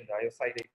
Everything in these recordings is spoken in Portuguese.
Aí eu saí daí.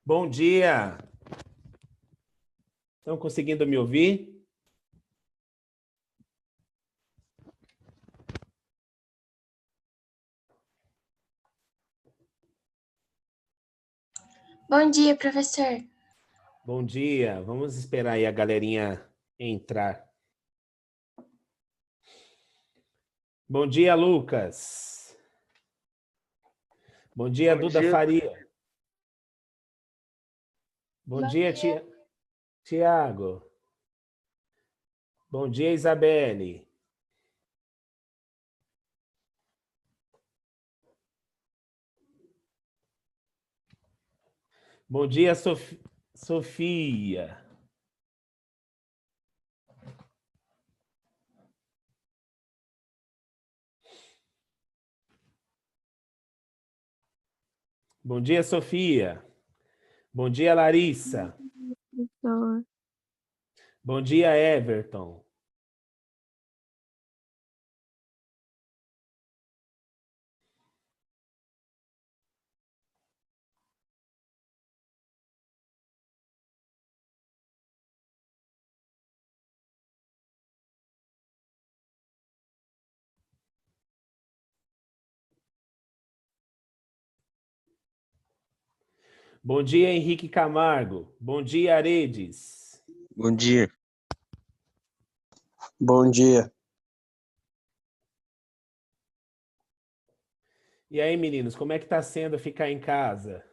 Bom dia! Estão conseguindo me ouvir? Bom dia, professor. Bom dia! Vamos esperar aí a galerinha entrar. Bom dia, Lucas! Bom dia, Duda Faria! Bom dia, Tiago! Bom dia, Isabelle! Bom dia, Sofia. Bom dia, Sofia. Bom dia, Larissa. Professor. Bom dia, Everton. Bom dia, Henrique Camargo. Bom dia, Aredes. Bom dia. Bom dia. E aí, meninos, como é que tá sendo ficar em casa?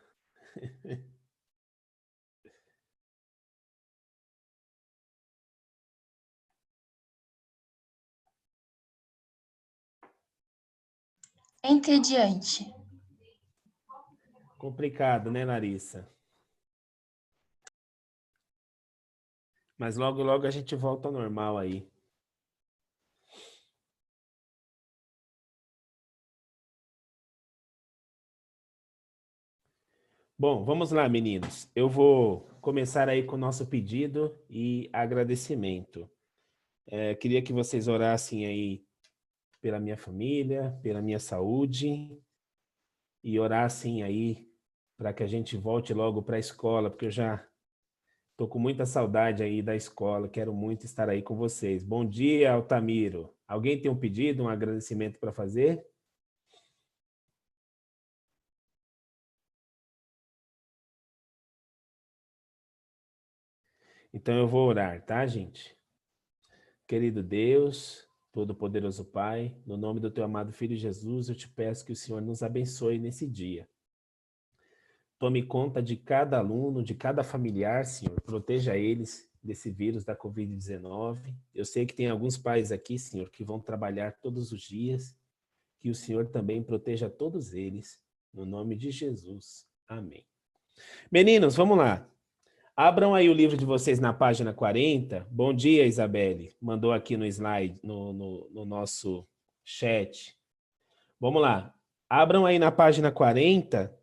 Entediante. Complicado, né, Larissa? Mas logo, logo a gente volta ao normal aí. Bom, vamos lá, meninos. Eu vou começar aí com o nosso pedido e agradecimento. Queria que vocês orassem aí pela minha família, pela minha saúde e orassem aí para que a gente volte logo para a escola, porque eu já estou com muita saudade aí da escola, quero muito estar aí com vocês. Bom dia, Altamiro. Alguém tem um pedido, um agradecimento para fazer? Então eu vou orar, tá, gente? Querido Deus, Todo-Poderoso Pai, no nome do teu amado Filho Jesus, eu te peço que o Senhor nos abençoe nesse dia. Tome conta de cada aluno, de cada familiar, Senhor. Proteja eles desse vírus da Covid-19. Eu sei que tem alguns pais aqui, Senhor, que vão trabalhar todos os dias. Que o Senhor também proteja todos eles. No nome de Jesus. Amém. Meninos, vamos lá. Abram aí o livro de vocês na página 40. Bom dia, Isabelle. Mandou aqui no slide, no nosso chat. Vamos lá. Abram aí na página 40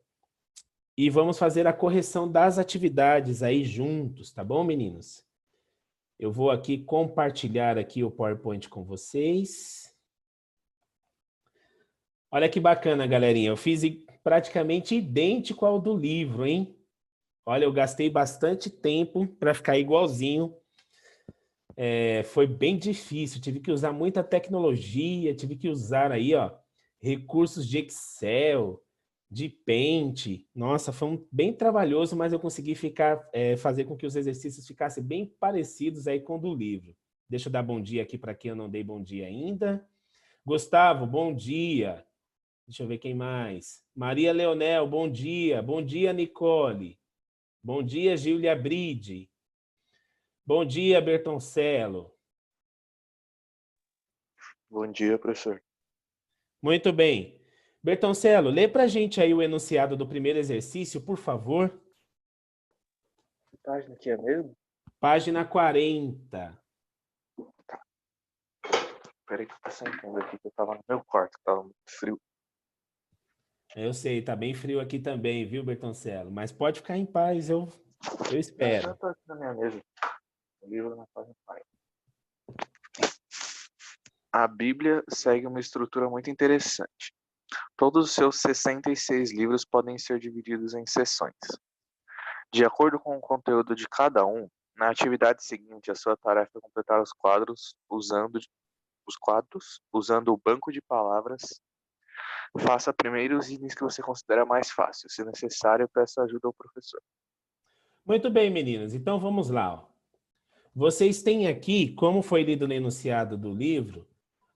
e vamos fazer a correção das atividades aí juntos, tá bom, meninos? Eu vou aqui compartilhar aqui o PowerPoint com vocês. Olha que bacana, galerinha. Eu fiz praticamente idêntico ao do livro, hein? Olha, eu gastei bastante tempo para ficar igualzinho. Foi bem difícil, tive que usar muita tecnologia, tive que usar aí, ó, recursos de Excel, de Paint. Nossa, foi bem trabalhoso, mas eu consegui fazer com que os exercícios ficassem bem parecidos aí com o do livro. Deixa eu dar bom dia aqui para quem eu não dei bom dia ainda. Gustavo, bom dia. Deixa eu ver quem mais. Maria Leonel, bom dia. Bom dia, Nicole. Bom dia, Gília Bride. Bom dia, Bertoncello. Bom dia, professor. Muito bem. Bertoncello, lê para a gente aí o enunciado do primeiro exercício, por favor. Que página aqui é mesmo? Página 40. Peraí que eu tô sentando aqui, que eu tava no meu quarto, tava muito frio. Eu sei, tá bem frio aqui também, viu, Bertoncello? Mas pode ficar em paz, eu espero. Eu tô aqui na minha mesa. O livro na página 40. A Bíblia segue uma estrutura muito interessante. Todos os seus 66 livros podem ser divididos em seções. De acordo com o conteúdo de cada um, na atividade seguinte, a sua tarefa é completar os quadros usando o banco de palavras. Faça primeiro os itens que você considera mais fácil. Se necessário, peça ajuda ao professor. Muito bem, meninas. Então vamos lá. Ó. Vocês têm aqui, como foi lido no enunciado do livro,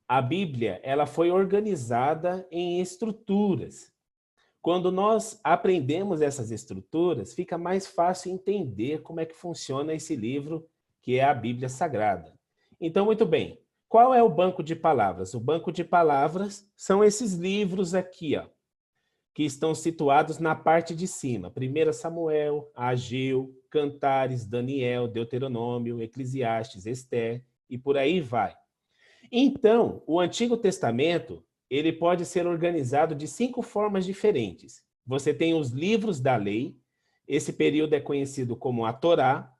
a Bíblia ela foi organizada em estruturas. Quando nós aprendemos essas estruturas, fica mais fácil entender como é que funciona esse livro, que é a Bíblia Sagrada. Então, muito bem. Qual é o banco de palavras? O banco de palavras são esses livros aqui, ó. que estão situados na parte de cima. 1 Samuel, Ageu, Cantares, Daniel, Deuteronômio, Eclesiastes, Ester e por aí vai. Então, o Antigo Testamento, ele pode ser organizado de 5 formas diferentes. Você tem os livros da lei, esse período é conhecido como a Torá.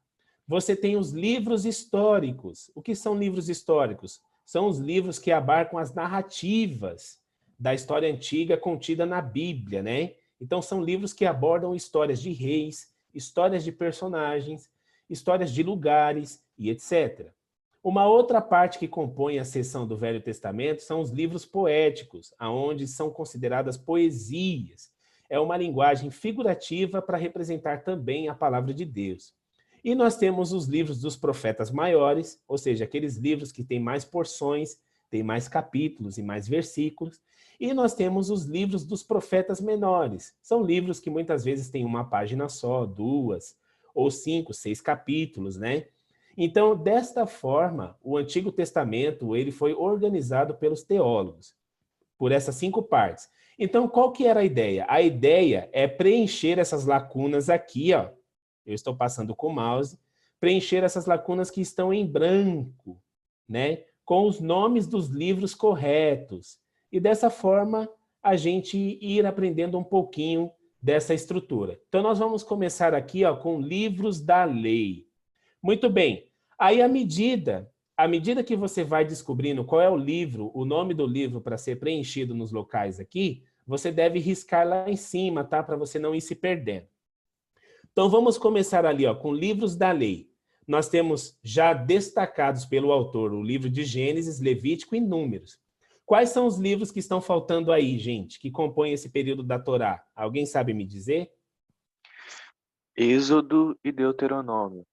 Você tem os livros históricos. O que são livros históricos? São os livros que abarcam as narrativas da história antiga contida na Bíblia, né? Então, são livros que abordam histórias de reis, histórias de personagens, histórias de lugares e etc. Uma outra parte que compõe a seção do Velho Testamento são os livros poéticos, aonde são consideradas poesias. É uma linguagem figurativa para representar também a palavra de Deus. E nós temos os livros dos profetas maiores, ou seja, aqueles livros que têm mais porções, têm mais capítulos e mais versículos. E nós temos os livros dos profetas menores. São livros que muitas vezes têm uma página só, 2, ou 5, 6 capítulos, né? Então, desta forma, o Antigo Testamento ele foi organizado pelos teólogos, por essas 5 partes. Então, qual que era a ideia? A ideia é preencher essas lacunas aqui, ó. Eu estou passando com o mouse, preencher essas lacunas que estão em branco, né? Com os nomes dos livros corretos. E dessa forma, a gente ir aprendendo um pouquinho dessa estrutura. Então, nós vamos começar aqui, ó, com livros da lei. Muito bem. Aí, à medida que você vai descobrindo qual é o livro, o nome do livro para ser preenchido nos locais aqui, você deve riscar lá em cima, tá? Para você não ir se perdendo. Então, vamos começar ali, ó, com livros da lei. Nós temos já destacados pelo autor o livro de Gênesis, Levítico e Números. Quais são os livros que estão faltando aí, gente, que compõem esse período da Torá? Alguém sabe me dizer? Êxodo e Deuteronômio.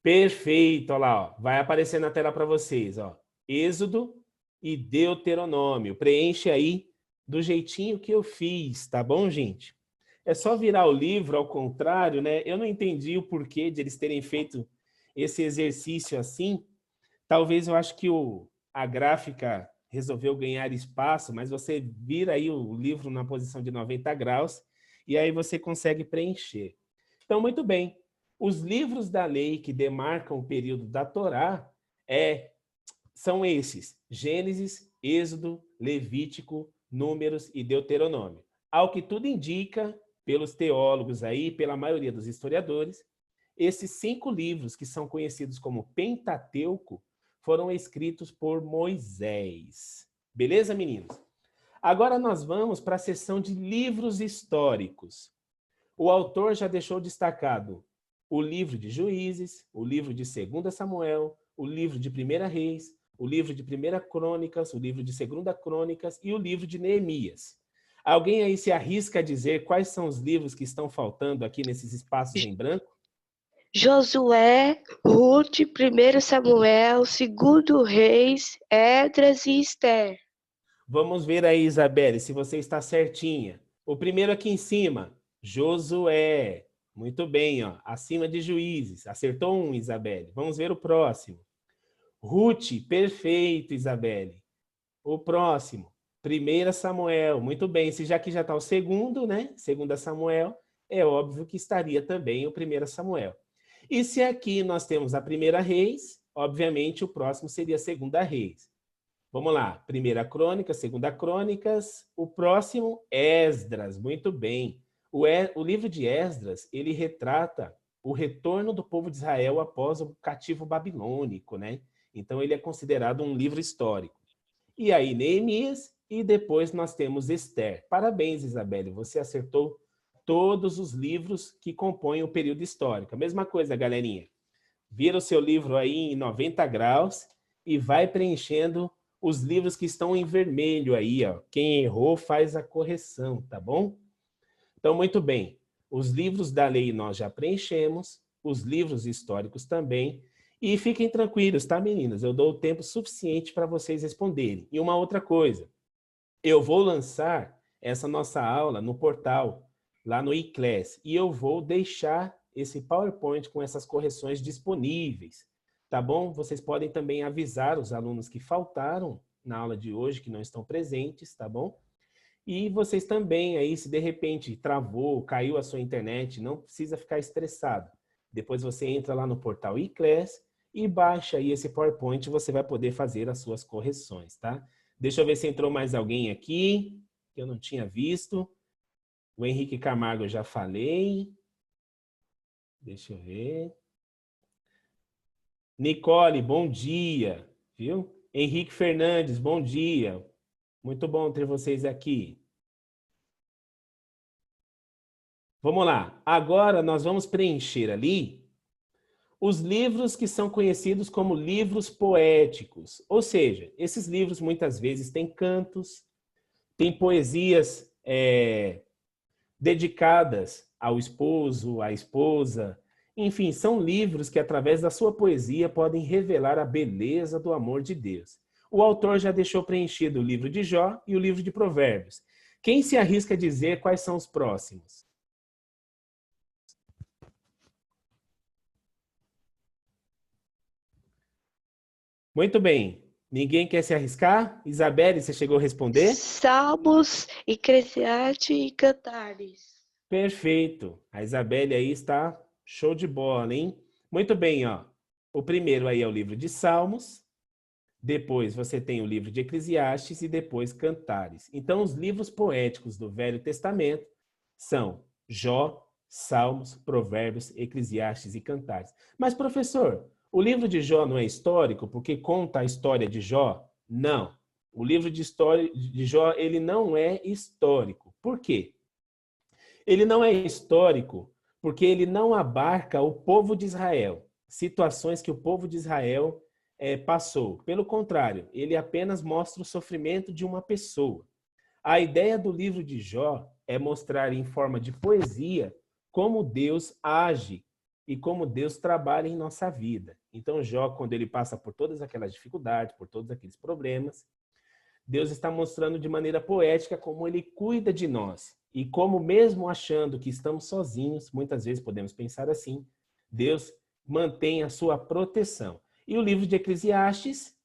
Perfeito, olha lá, ó. Vai aparecer na tela para vocês, ó. Êxodo e Deuteronômio. Preenche aí do jeitinho que eu fiz, tá bom, gente? É só virar o livro ao contrário, né? Eu não entendi o porquê de eles terem feito esse exercício assim. Talvez eu acho que a gráfica resolveu ganhar espaço, mas você vira aí o livro na posição de 90 graus e aí você consegue preencher. Então, muito bem. Os livros da lei que demarcam o período da Torá são esses: Gênesis, Êxodo, Levítico, Números e Deuteronômio. Ao que tudo indica, pelos teólogos aí, pela maioria dos historiadores, esses 5 livros, que são conhecidos como Pentateuco, foram escritos por Moisés. Beleza, meninos? Agora nós vamos para a seção de livros históricos. O autor já deixou destacado o livro de Juízes, o livro de 2 Samuel, o livro de 1 Reis, o livro de 1 Crônicas, o livro de 2 Crônicas e o livro de Neemias. Alguém aí se arrisca a dizer quais são os livros que estão faltando aqui nesses espaços em branco? Josué, Ruth, 1 Samuel, 2 Reis, Esdras e Ester. Vamos ver aí, Isabelle, se você está certinha. O primeiro aqui em cima, Josué. Muito bem, ó, acima de Juízes. Acertou um, Isabelle. Vamos ver o próximo. Ruth, perfeito, Isabelle. O próximo, 1 Samuel. Muito bem, se já que já está o segundo, né? 2 Samuel, é óbvio que estaria também o 1 Samuel. E se aqui nós temos a 1 Reis, obviamente o próximo seria a 2 Reis. Vamos lá, 1 Crônicas, 2 Crônicas, o próximo, Esdras, muito bem. O livro de Esdras, ele retrata o retorno do povo de Israel após o cativo babilônico, né? Então ele é considerado um livro histórico. E aí Neemias, e depois nós temos Ester. Parabéns, Isabelle, você acertou todos os livros que compõem o período histórico. A mesma coisa, galerinha. Vira o seu livro aí em 90 graus e vai preenchendo os livros que estão em vermelho aí, ó. Quem errou faz a correção, tá bom? Então, muito bem. Os livros da lei nós já preenchemos, os livros históricos também. E fiquem tranquilos, tá, meninas? Eu dou o tempo suficiente para vocês responderem. E uma outra coisa, eu vou lançar essa nossa aula no portal, lá no eClass, e eu vou deixar esse PowerPoint com essas correções disponíveis, tá bom? Vocês podem também avisar os alunos que faltaram na aula de hoje, que não estão presentes, tá bom? E vocês também aí, se de repente travou, caiu a sua internet, não precisa ficar estressado. Depois você entra lá no portal eClass e baixa aí esse PowerPoint, você vai poder fazer as suas correções, tá? Deixa eu ver se entrou mais alguém aqui, que eu não tinha visto. O Henrique Camargo eu já falei. Deixa eu ver. Nicole, bom dia, viu? Henrique Fernandes, bom dia. Muito bom ter vocês aqui. Vamos lá. Agora nós vamos preencher ali os livros que são conhecidos como livros poéticos. Ou seja, esses livros muitas vezes têm cantos, têm poesias dedicadas ao esposo, à esposa. Enfim, são livros que, através da sua poesia, podem revelar a beleza do amor de Deus. O autor já deixou preenchido o livro de Jó e o livro de Provérbios. Quem se arrisca a dizer quais são os próximos? Muito bem. Ninguém quer se arriscar? Isabelle, você chegou a responder? Salmos, Eclesiastes e Cantares. Perfeito. A Isabelle aí está show de bola, hein? Muito bem, ó. O primeiro aí é o livro de Salmos, depois você tem o livro de Eclesiastes e depois Cantares. Então, os livros poéticos do Velho Testamento são Jó, Salmos, Provérbios, Eclesiastes e Cantares. Mas, professor, o livro de Jó não é histórico porque conta a história de Jó? Não. O livro de história de Jó, ele não é histórico. Por quê? Ele não é histórico porque ele não abarca o povo de Israel, situações que o povo de Israel passou. Pelo contrário, ele apenas mostra o sofrimento de uma pessoa. A ideia do livro de Jó é mostrar em forma de poesia como Deus age e como Deus trabalha em nossa vida. Então, Jó, quando ele passa por todas aquelas dificuldades, por todos aqueles problemas, Deus está mostrando de maneira poética como ele cuida de nós. E como mesmo achando que estamos sozinhos, muitas vezes podemos pensar assim, Deus mantém a sua proteção. E o livro de Eclesiastes,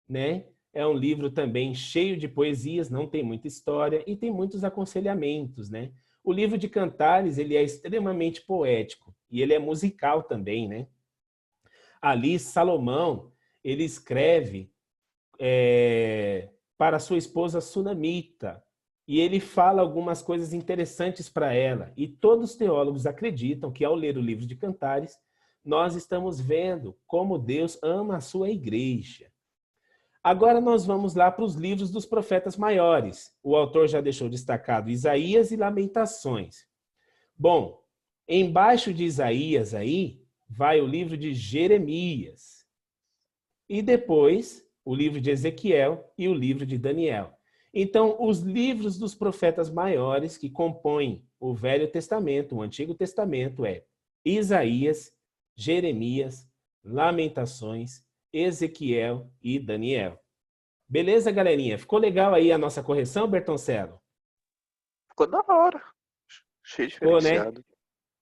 né, é um livro também cheio de poesias, não tem muita história e tem muitos aconselhamentos, né? O livro de Cantares, ele é extremamente poético e ele é musical também, né? Ali, Salomão, ele escreve para sua esposa Sunamita e ele fala algumas coisas interessantes para ela. E todos os teólogos acreditam que, ao ler o livro de Cantares, nós estamos vendo como Deus ama a sua igreja. Agora nós vamos lá para os livros dos profetas maiores. O autor já deixou destacado Isaías e Lamentações. Bom, embaixo de Isaías aí, vai o livro de Jeremias. E depois, o livro de Ezequiel e o livro de Daniel. Então, os livros dos profetas maiores que compõem o Velho Testamento, o Antigo Testamento, é Isaías, Jeremias, Lamentações, Ezequiel e Daniel. Beleza, galerinha? Ficou legal aí a nossa correção, Bertoncello? Ficou da hora. Cheio de diferenciado. Né?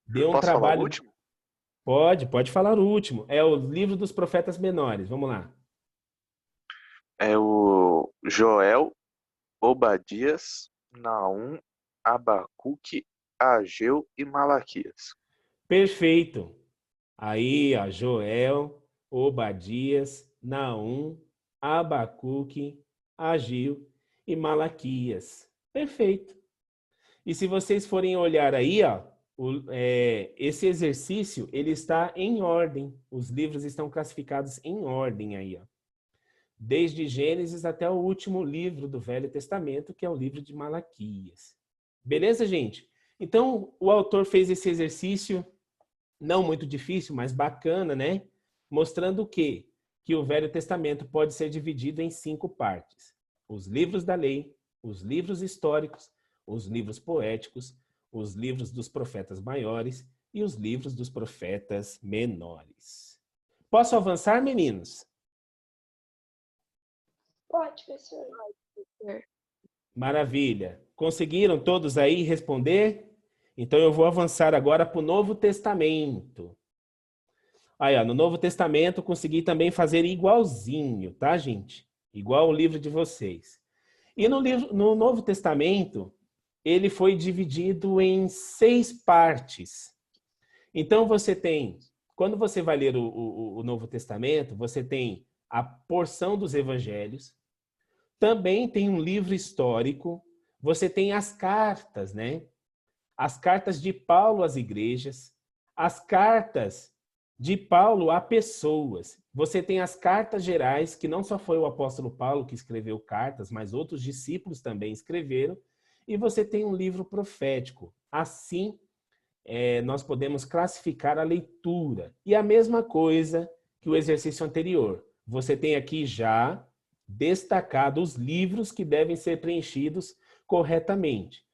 Deu um Posso trabalho. falar o último? Pode falar o último. É o livro dos profetas menores. Vamos lá. É o Joel, Obadias, Naum, Abacuque, Ageu e Malaquias. Perfeito. Aí, ó, Joel, Obadias, Naum, Abacuque, Ageu e Malaquias. Perfeito. E se vocês forem olhar aí, ó, esse exercício, ele está em ordem. Os livros estão classificados em ordem aí, ó. Desde Gênesis até o último livro do Velho Testamento, que é o livro de Malaquias. Beleza, gente? Então, o autor fez esse exercício, não muito difícil, mas bacana, né? Mostrando o quê? Que o Velho Testamento pode ser dividido em 5 partes. Os livros da lei, os livros históricos, os livros poéticos, os livros dos profetas maiores e os livros dos profetas menores. Posso avançar, meninos? Pode, professor. Maravilha. Conseguiram todos aí responder? Então eu vou avançar agora para o Novo Testamento. Aí, ó, no Novo Testamento consegui também fazer igualzinho, tá, gente? Igual o livro de vocês. E no Novo Testamento, ele foi dividido em 6 partes. Então, você tem, quando você vai ler o Novo Testamento, você tem a porção dos evangelhos, também tem um livro histórico, você tem as cartas, né? As cartas de Paulo às igrejas, as cartas de Paulo a pessoas. Você tem as cartas gerais, que não só foi o apóstolo Paulo que escreveu cartas, mas outros discípulos também escreveram, e você tem um livro profético. Assim, nós podemos classificar a leitura. E a mesma coisa que o exercício anterior. Você tem aqui já destacado os livros que devem ser preenchidos corretamente.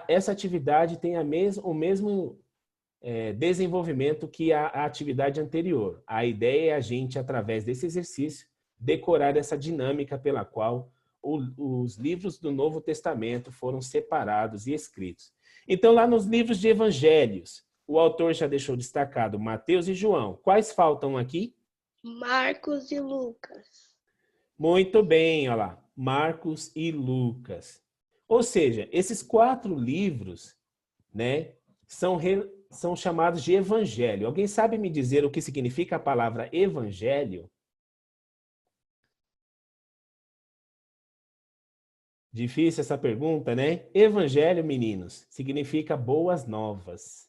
Essa atividade tem o mesmo desenvolvimento que a atividade anterior. A ideia é a gente, através desse exercício, decorar essa dinâmica pela qual os livros do Novo Testamento foram separados e escritos. Então, lá nos livros de evangelhos, o autor já deixou destacado Mateus e João. Quais faltam aqui? Marcos e Lucas. Muito bem, olha lá. Marcos e Lucas. Ou seja, esses 4 livros, né, são chamados de evangelho. Alguém sabe me dizer o que significa a palavra evangelho? Difícil essa pergunta, né? Evangelho, meninos, significa boas novas.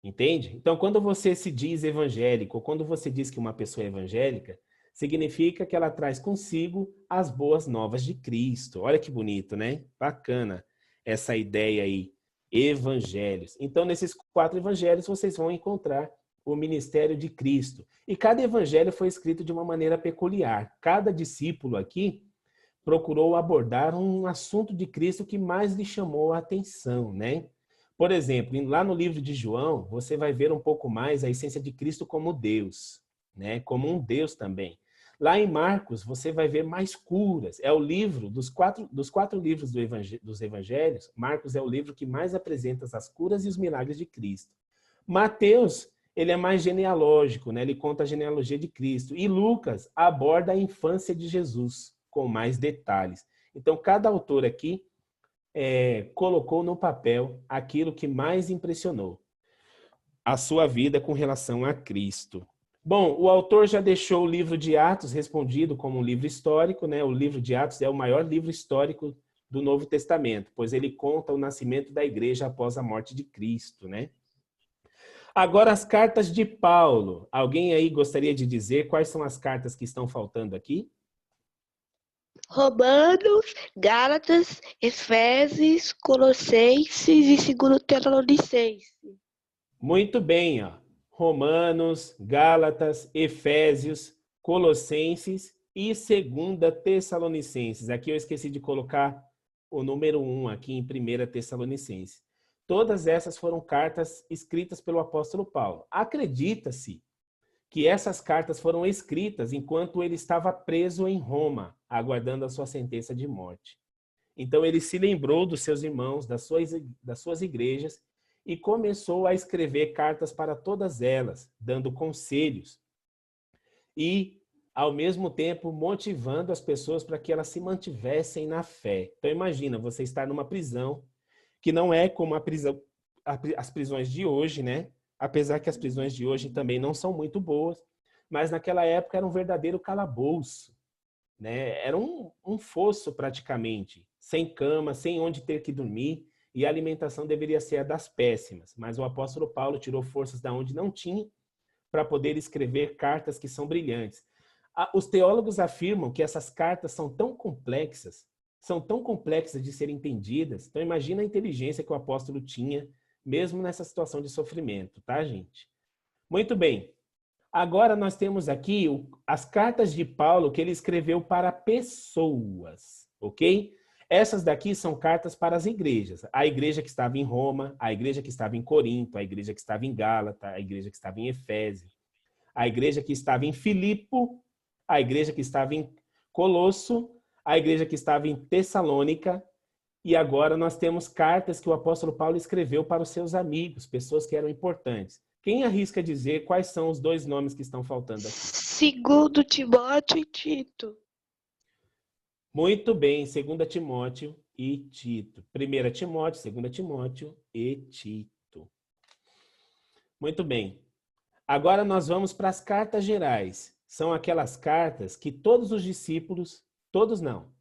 Entende? Então, quando você se diz evangélico, ou quando você diz que uma pessoa é evangélica, significa que ela traz consigo as boas novas de Cristo. Olha que bonito, né? Bacana essa ideia aí. Evangelhos. Então, nesses 4 evangelhos, vocês vão encontrar o ministério de Cristo. E cada evangelho foi escrito de uma maneira peculiar. Cada discípulo aqui procurou abordar um assunto de Cristo que mais lhe chamou a atenção, né? Por exemplo, lá no livro de João, você vai ver um pouco mais a essência de Cristo como Deus, né? Como um Deus também. Lá em Marcos, você vai ver mais curas. É o livro, dos quatro livros dos evangelhos, Marcos é o livro que mais apresenta as curas e os milagres de Cristo. Mateus, ele é mais genealógico, né? Ele conta a genealogia de Cristo. E Lucas aborda a infância de Jesus, com mais detalhes. Então, cada autor aqui colocou no papel aquilo que mais impressionou a sua vida com relação a Cristo. Bom, o autor já deixou o livro de Atos respondido como um livro histórico, né? O livro de Atos é o maior livro histórico do Novo Testamento, pois ele conta o nascimento da igreja após a morte de Cristo, né? Agora, as cartas de Paulo. Alguém aí gostaria de dizer quais são as cartas que estão faltando aqui? Romanos, Gálatas, Efésios, Colossenses e 2 Tessalonicenses. Muito bem, ó. Romanos, Gálatas, Efésios, Colossenses e 2 Tessalonicenses. Aqui eu esqueci de colocar o número 1 aqui em 1 Tessalonicenses. Todas essas foram cartas escritas pelo apóstolo Paulo. Acredita-se que essas cartas foram escritas enquanto ele estava preso em Roma, aguardando a sua sentença de morte. Então ele se lembrou dos seus irmãos, das suas igrejas, e começou a escrever cartas para todas elas, dando conselhos e, ao mesmo tempo, motivando as pessoas para que elas se mantivessem na fé. Então imagina, você estar numa prisão, que não é como as prisões de hoje, né? Apesar que as prisões de hoje também não são muito boas, mas naquela época era um verdadeiro calabouço, né? Era um fosso praticamente, sem cama, sem onde ter que dormir, e a alimentação deveria ser a das péssimas. Mas o apóstolo Paulo tirou forças da onde não tinha para poder escrever cartas que são brilhantes. Os teólogos afirmam que essas cartas são tão complexas de serem entendidas. Então imagina a inteligência que o apóstolo tinha, mesmo nessa situação de sofrimento, tá, gente? Muito bem. Agora nós temos aqui as cartas de Paulo que ele escreveu para pessoas, ok? Essas daqui são cartas para as igrejas. A igreja que estava em Roma, a igreja que estava em Corinto, a igreja que estava em Gálata, a igreja que estava em Efésio, a igreja que estava em Filipo, a igreja que estava em Colosso, a igreja que estava em Tessalônica, e agora nós temos cartas que o apóstolo Paulo escreveu para os seus amigos, pessoas que eram importantes. Quem arrisca dizer quais são os 2 nomes que estão faltando aqui? 2 Timóteo e Tito. Muito bem, 2 Timóteo e Tito. 1 Timóteo, 2 Timóteo e Tito. Muito bem. Agora nós vamos para as cartas gerais. São aquelas cartas que todos os discípulos, todos não,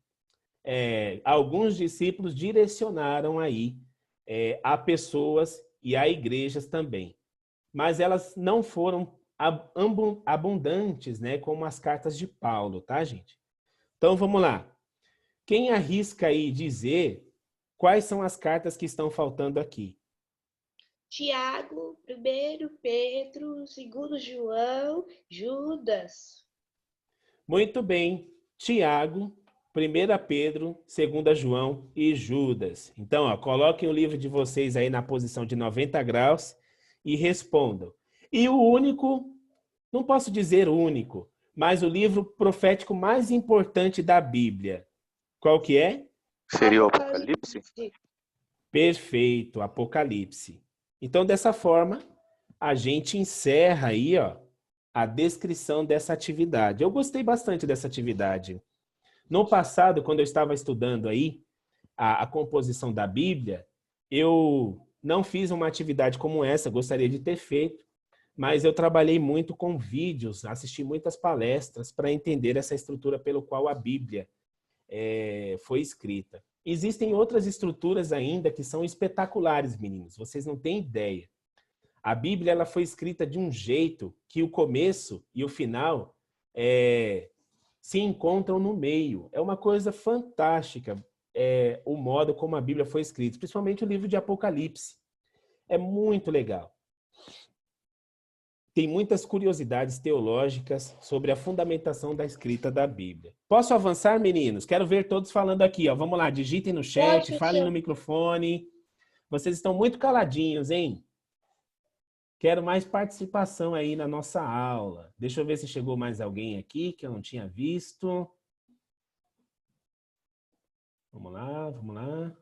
alguns discípulos direcionaram aí a pessoas e a igrejas também. Mas elas não foram abundantes, né, como as cartas de Paulo, tá, gente? Então vamos lá. Quem arrisca aí dizer quais são as cartas que estão faltando aqui? Tiago, 1 Pedro, 2 João, Judas. Muito bem. Tiago, 1 Pedro, 2 João e Judas. Então, ó, coloquem o livro de vocês aí na posição de 90 graus e respondam. E o único, não posso dizer único, mas o livro profético mais importante da Bíblia. Qual que é? Seria o Apocalipse? Perfeito, Apocalipse. Então, dessa forma, a gente encerra aí, ó, a descrição dessa atividade. Eu gostei bastante dessa atividade. No passado, quando eu estava estudando aí a composição da Bíblia, eu não fiz uma atividade como essa, gostaria de ter feito, mas eu trabalhei muito com vídeos, assisti muitas palestras para entender essa estrutura pelo qual a Bíblia foi escrita. Existem outras estruturas ainda que são espetaculares, meninos, vocês não têm ideia. A Bíblia ela foi escrita de um jeito que o começo e o final se encontram no meio. É uma coisa fantástica o modo como a Bíblia foi escrita, principalmente o livro de Apocalipse. É muito legal. Tem muitas curiosidades teológicas sobre a fundamentação da escrita da Bíblia. Posso avançar, meninos? Quero ver todos falando aqui. Ó. Vamos lá, digitem no chat, falem no microfone. Vocês estão muito caladinhos, hein? Quero mais participação aí na nossa aula. Deixa eu ver se chegou mais alguém aqui que eu não tinha visto. Vamos lá, vamos lá.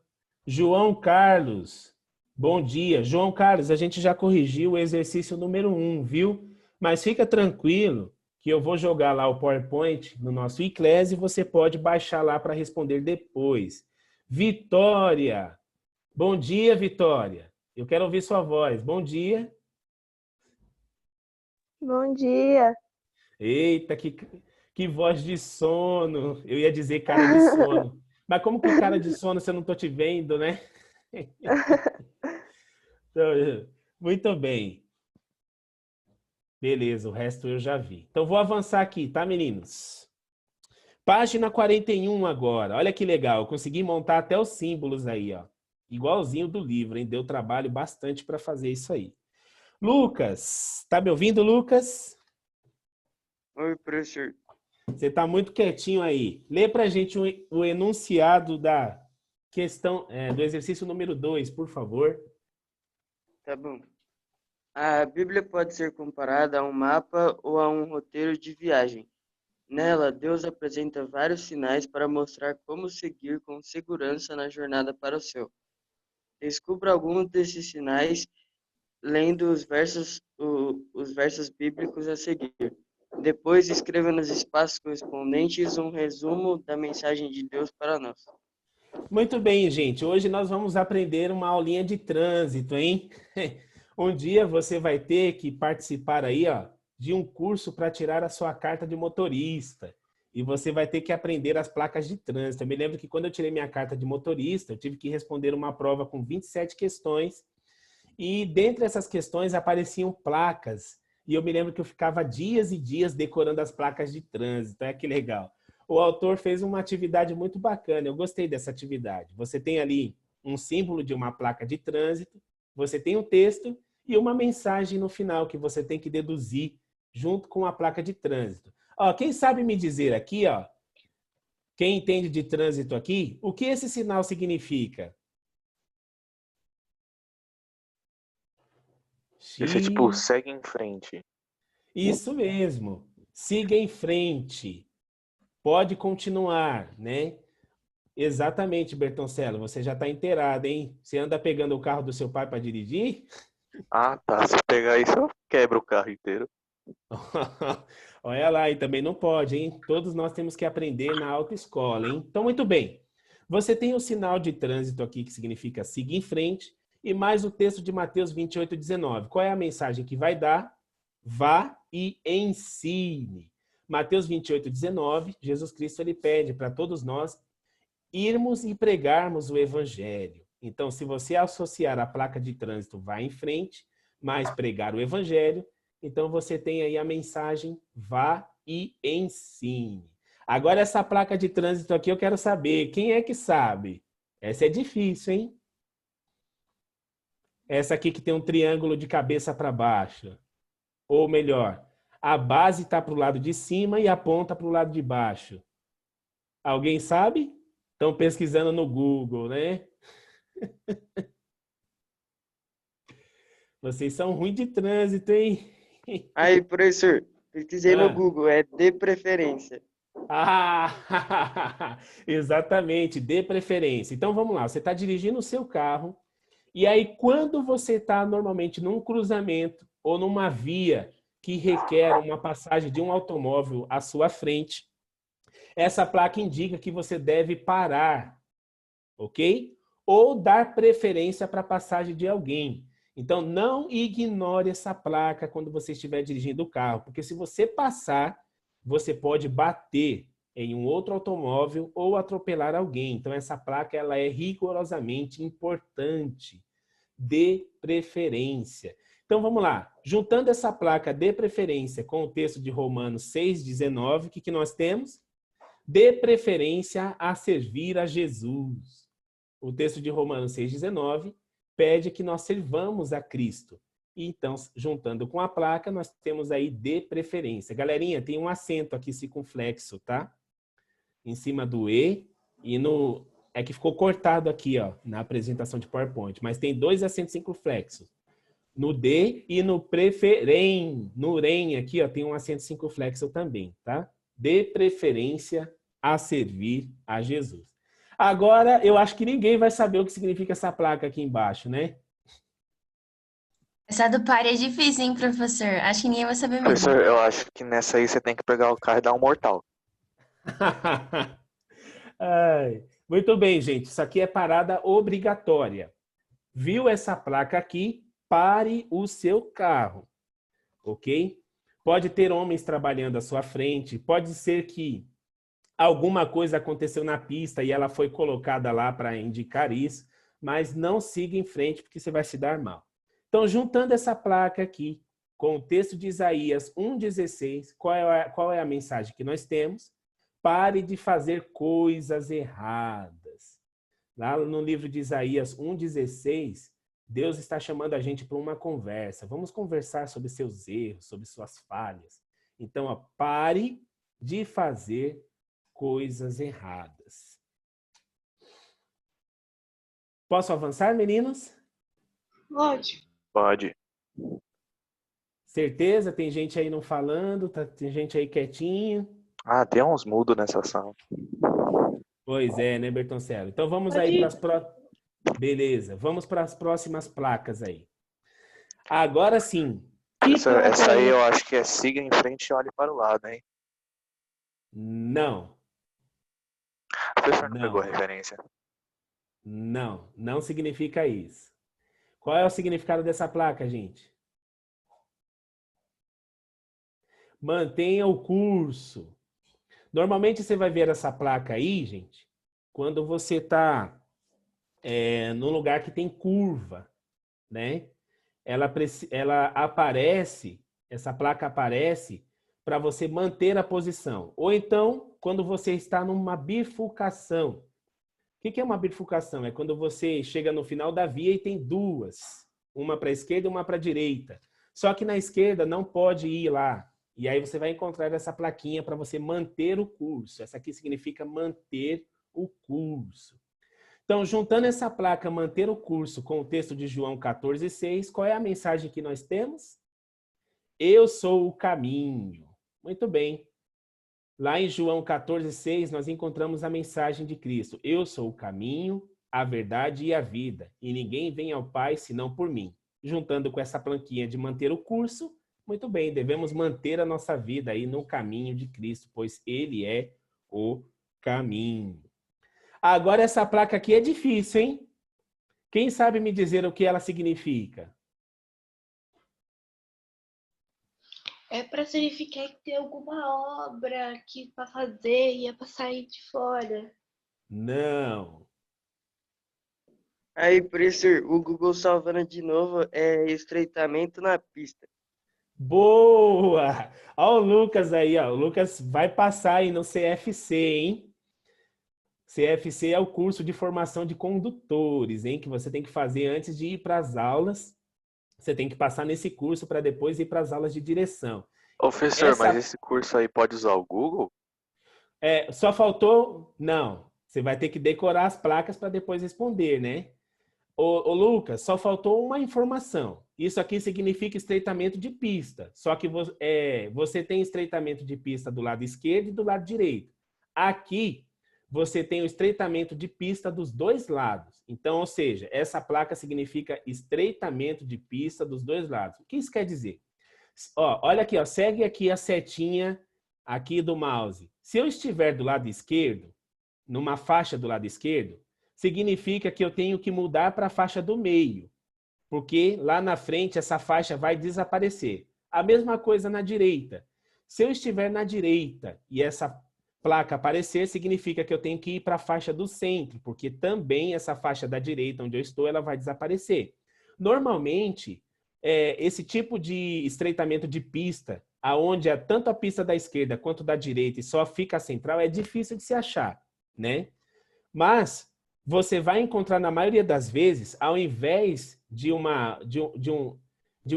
João Carlos, bom dia. João Carlos, a gente já corrigiu o exercício número 1, viu? Mas fica tranquilo que eu vou jogar lá o PowerPoint no nosso iClass e você pode baixar lá para responder depois. Vitória, bom dia, Vitória. Eu quero ouvir sua voz. Bom dia. Bom dia. Eita, que voz de sono. Eu ia dizer cara de sono. Mas como que cara de sono se eu não tô te vendo, né? Então, muito bem. Beleza, o resto eu já vi. Então vou avançar aqui, tá, meninos? Página 41 agora. Olha que legal, eu consegui montar até os símbolos aí, ó. Igualzinho do livro, hein? Deu trabalho bastante para fazer isso aí. Lucas, tá me ouvindo, Lucas? Oi, professor. Você está muito quietinho aí. Lê para a gente o enunciado da questão, do exercício número 2, por favor. Tá bom. A Bíblia pode ser comparada a um mapa ou a um roteiro de viagem. Nela, Deus apresenta vários sinais para mostrar como seguir com segurança na jornada para o céu. Descubra alguns desses sinais lendo os versos bíblicos a seguir. Depois, escreva nos espaços correspondentes um resumo da mensagem de Deus para nós. Muito bem, gente. Hoje nós vamos aprender uma aulinha de trânsito, hein? Um dia você vai ter que participar aí, ó, de um curso para tirar a sua carta de motorista. E você vai ter que aprender as placas de trânsito. Eu me lembro que quando eu tirei minha carta de motorista, eu tive que responder uma prova com 27 questões. E dentre essas questões apareciam placas. E eu me lembro que eu ficava dias e dias decorando as placas de trânsito. É que legal. O autor fez uma atividade muito bacana. Eu gostei dessa atividade. Você tem ali um símbolo de uma placa de trânsito, você tem um texto e uma mensagem no final que você tem que deduzir junto com a placa de trânsito. Ó, quem sabe me dizer aqui, ó, quem entende de trânsito aqui, o que esse sinal significa? Isso é tipo, segue em frente. Isso mesmo. Siga em frente. Pode continuar, né? Exatamente, Bertoncello. Você já está inteirado, hein? Você anda pegando o carro do seu pai para dirigir? Ah, tá. Se pegar isso, eu quebro o carro inteiro. Olha lá, e também não pode, hein? Todos nós temos que aprender na autoescola, hein? Então, muito bem. Você tem o sinal de trânsito aqui, que significa siga em frente, e mais o texto de Mateus 28:19. Qual é a mensagem que vai dar? Vá e ensine. Mateus 28:19, Jesus Cristo ele pede para todos nós irmos e pregarmos o evangelho. Então, se você associar a placa de trânsito vá em frente, mais pregar o evangelho, então você tem aí a mensagem vá e ensine. Agora essa placa de trânsito aqui eu quero saber, quem é que sabe? Essa é difícil, hein? Essa aqui que tem um triângulo de cabeça para baixo. Ou melhor, a base está para o lado de cima e a ponta para o lado de baixo. Alguém sabe? Estão pesquisando no Google, né? Vocês são ruins de trânsito, hein? Aí, professor, pesquisei no Google, é de preferência. Ah, exatamente, dê preferência. Então vamos lá, você está dirigindo o seu carro e aí quando você está normalmente num cruzamento ou numa via que requer uma passagem de um automóvel à sua frente, essa placa indica que você deve parar, ok? Ou dar preferência para a passagem de alguém. Então não ignore essa placa quando você estiver dirigindo o carro, porque se você passar, você pode bater em um outro automóvel ou atropelar alguém. Então, essa placa ela é rigorosamente importante. De preferência. Então, vamos lá. Juntando essa placa de preferência com o texto de Romanos 6,19, o que nós temos? De preferência a servir a Jesus. O texto de Romanos 6,19 pede que nós servamos a Cristo. Então, juntando com a placa, nós temos aí de preferência. Galerinha, tem um acento aqui circunflexo, tá? Em cima do E e no... É que ficou cortado aqui, ó, na apresentação de PowerPoint. Mas tem 2 acentos circunflexos. No D e no preferem. No REM aqui, ó, tem um acento circunflexo também, tá? De preferência a servir a Jesus. Agora, eu acho que ninguém vai saber o que significa essa placa aqui embaixo, né? Essa do pare é difícil, hein, professor? Acho que ninguém vai saber mesmo. Professor, eu acho que nessa aí você tem que pegar o carro e dar um mortal. Ai, muito bem, gente. Isso aqui é parada obrigatória. Viu essa placa aqui? Pare o seu carro, ok? Pode ter homens trabalhando à sua frente, pode ser que alguma coisa aconteceu na pista e ela foi colocada lá para indicar isso, mas não siga em frente porque você vai se dar mal. Então, juntando essa placa aqui com o texto de Isaías 1,16, qual é a mensagem que nós temos? Pare de fazer coisas erradas. Lá no livro de Isaías 1,16, Deus está chamando a gente para uma conversa. Vamos conversar sobre seus erros, sobre suas falhas. Então, ó, pare de fazer coisas erradas. Posso avançar, meninos? Pode. Pode. Certeza? Tem gente aí não falando, tem gente aí quietinho. Ah, tem uns mudos nessa sala. Pois é, né, Bertoncello? Então vamos aí para as próximas. Beleza, vamos para as próximas placas aí. Agora sim. Essa aí eu acho que é siga em frente e olhe para o lado, hein? Não. O professor não Não. pegou a referência. Não, não significa isso. Qual é o significado dessa placa, gente? Mantenha o curso. Normalmente você vai ver essa placa aí, gente, quando você está num lugar que tem curva, né? Ela aparece, essa placa aparece para você manter a posição. Ou então, quando você está numa bifurcação. O que é uma bifurcação? É quando você chega no final da via e tem duas. Uma para a esquerda e uma para a direita. Só que na esquerda não pode ir lá. E aí você vai encontrar essa plaquinha para você manter o curso. Essa aqui significa manter o curso. Então, juntando essa placa manter o curso com o texto de João 14,6, qual é a mensagem que nós temos? Eu sou o caminho. Muito bem. Lá em João 14,6, nós encontramos a mensagem de Cristo. Eu sou o caminho, a verdade e a vida, e ninguém vem ao Pai senão por mim. Juntando com essa planquinha de manter o curso, Muito bem, devemos manter a nossa vida aí no caminho de Cristo, pois Ele é o caminho. Agora, essa placa aqui é difícil, hein? Quem sabe me dizer o que ela significa? É para significar que tem alguma obra aqui para fazer e é para sair de fora. Não. Aí, professor, o Google salvando de novo é estreitamento na pista. Boa! Olha o Lucas aí, ó. O Lucas vai passar aí no CFC, hein? CFC é o curso de formação de condutores, hein? Que você tem que fazer antes de ir para as aulas. Você tem que passar nesse curso para depois ir para as aulas de direção. Ô, professor, Essa- mas esse curso aí pode usar o Google? Só faltou... Não. Você vai ter que decorar as placas para depois responder, né? Ô, Lucas, só faltou uma informação. Isso aqui significa estreitamento de pista. Só que você tem estreitamento de pista do lado esquerdo e do lado direito. Aqui, você tem o estreitamento de pista dos dois lados. Então, ou seja, essa placa significa estreitamento de pista dos dois lados. O que isso quer dizer? Ó, olha aqui, ó, segue aqui a setinha aqui do mouse. Se eu estiver do lado esquerdo, numa faixa do lado esquerdo, significa que eu tenho que mudar para a faixa do meio, porque lá na frente essa faixa vai desaparecer. A mesma coisa na direita. Se eu estiver na direita e essa placa aparecer, significa que eu tenho que ir para a faixa do centro, porque também essa faixa da direita, onde eu estou, ela vai desaparecer. Normalmente, esse tipo de estreitamento de pista, aonde é tanto a pista da esquerda quanto da direita e só fica a central, é difícil de se achar, né? Mas você vai encontrar, na maioria das vezes, ao invés de um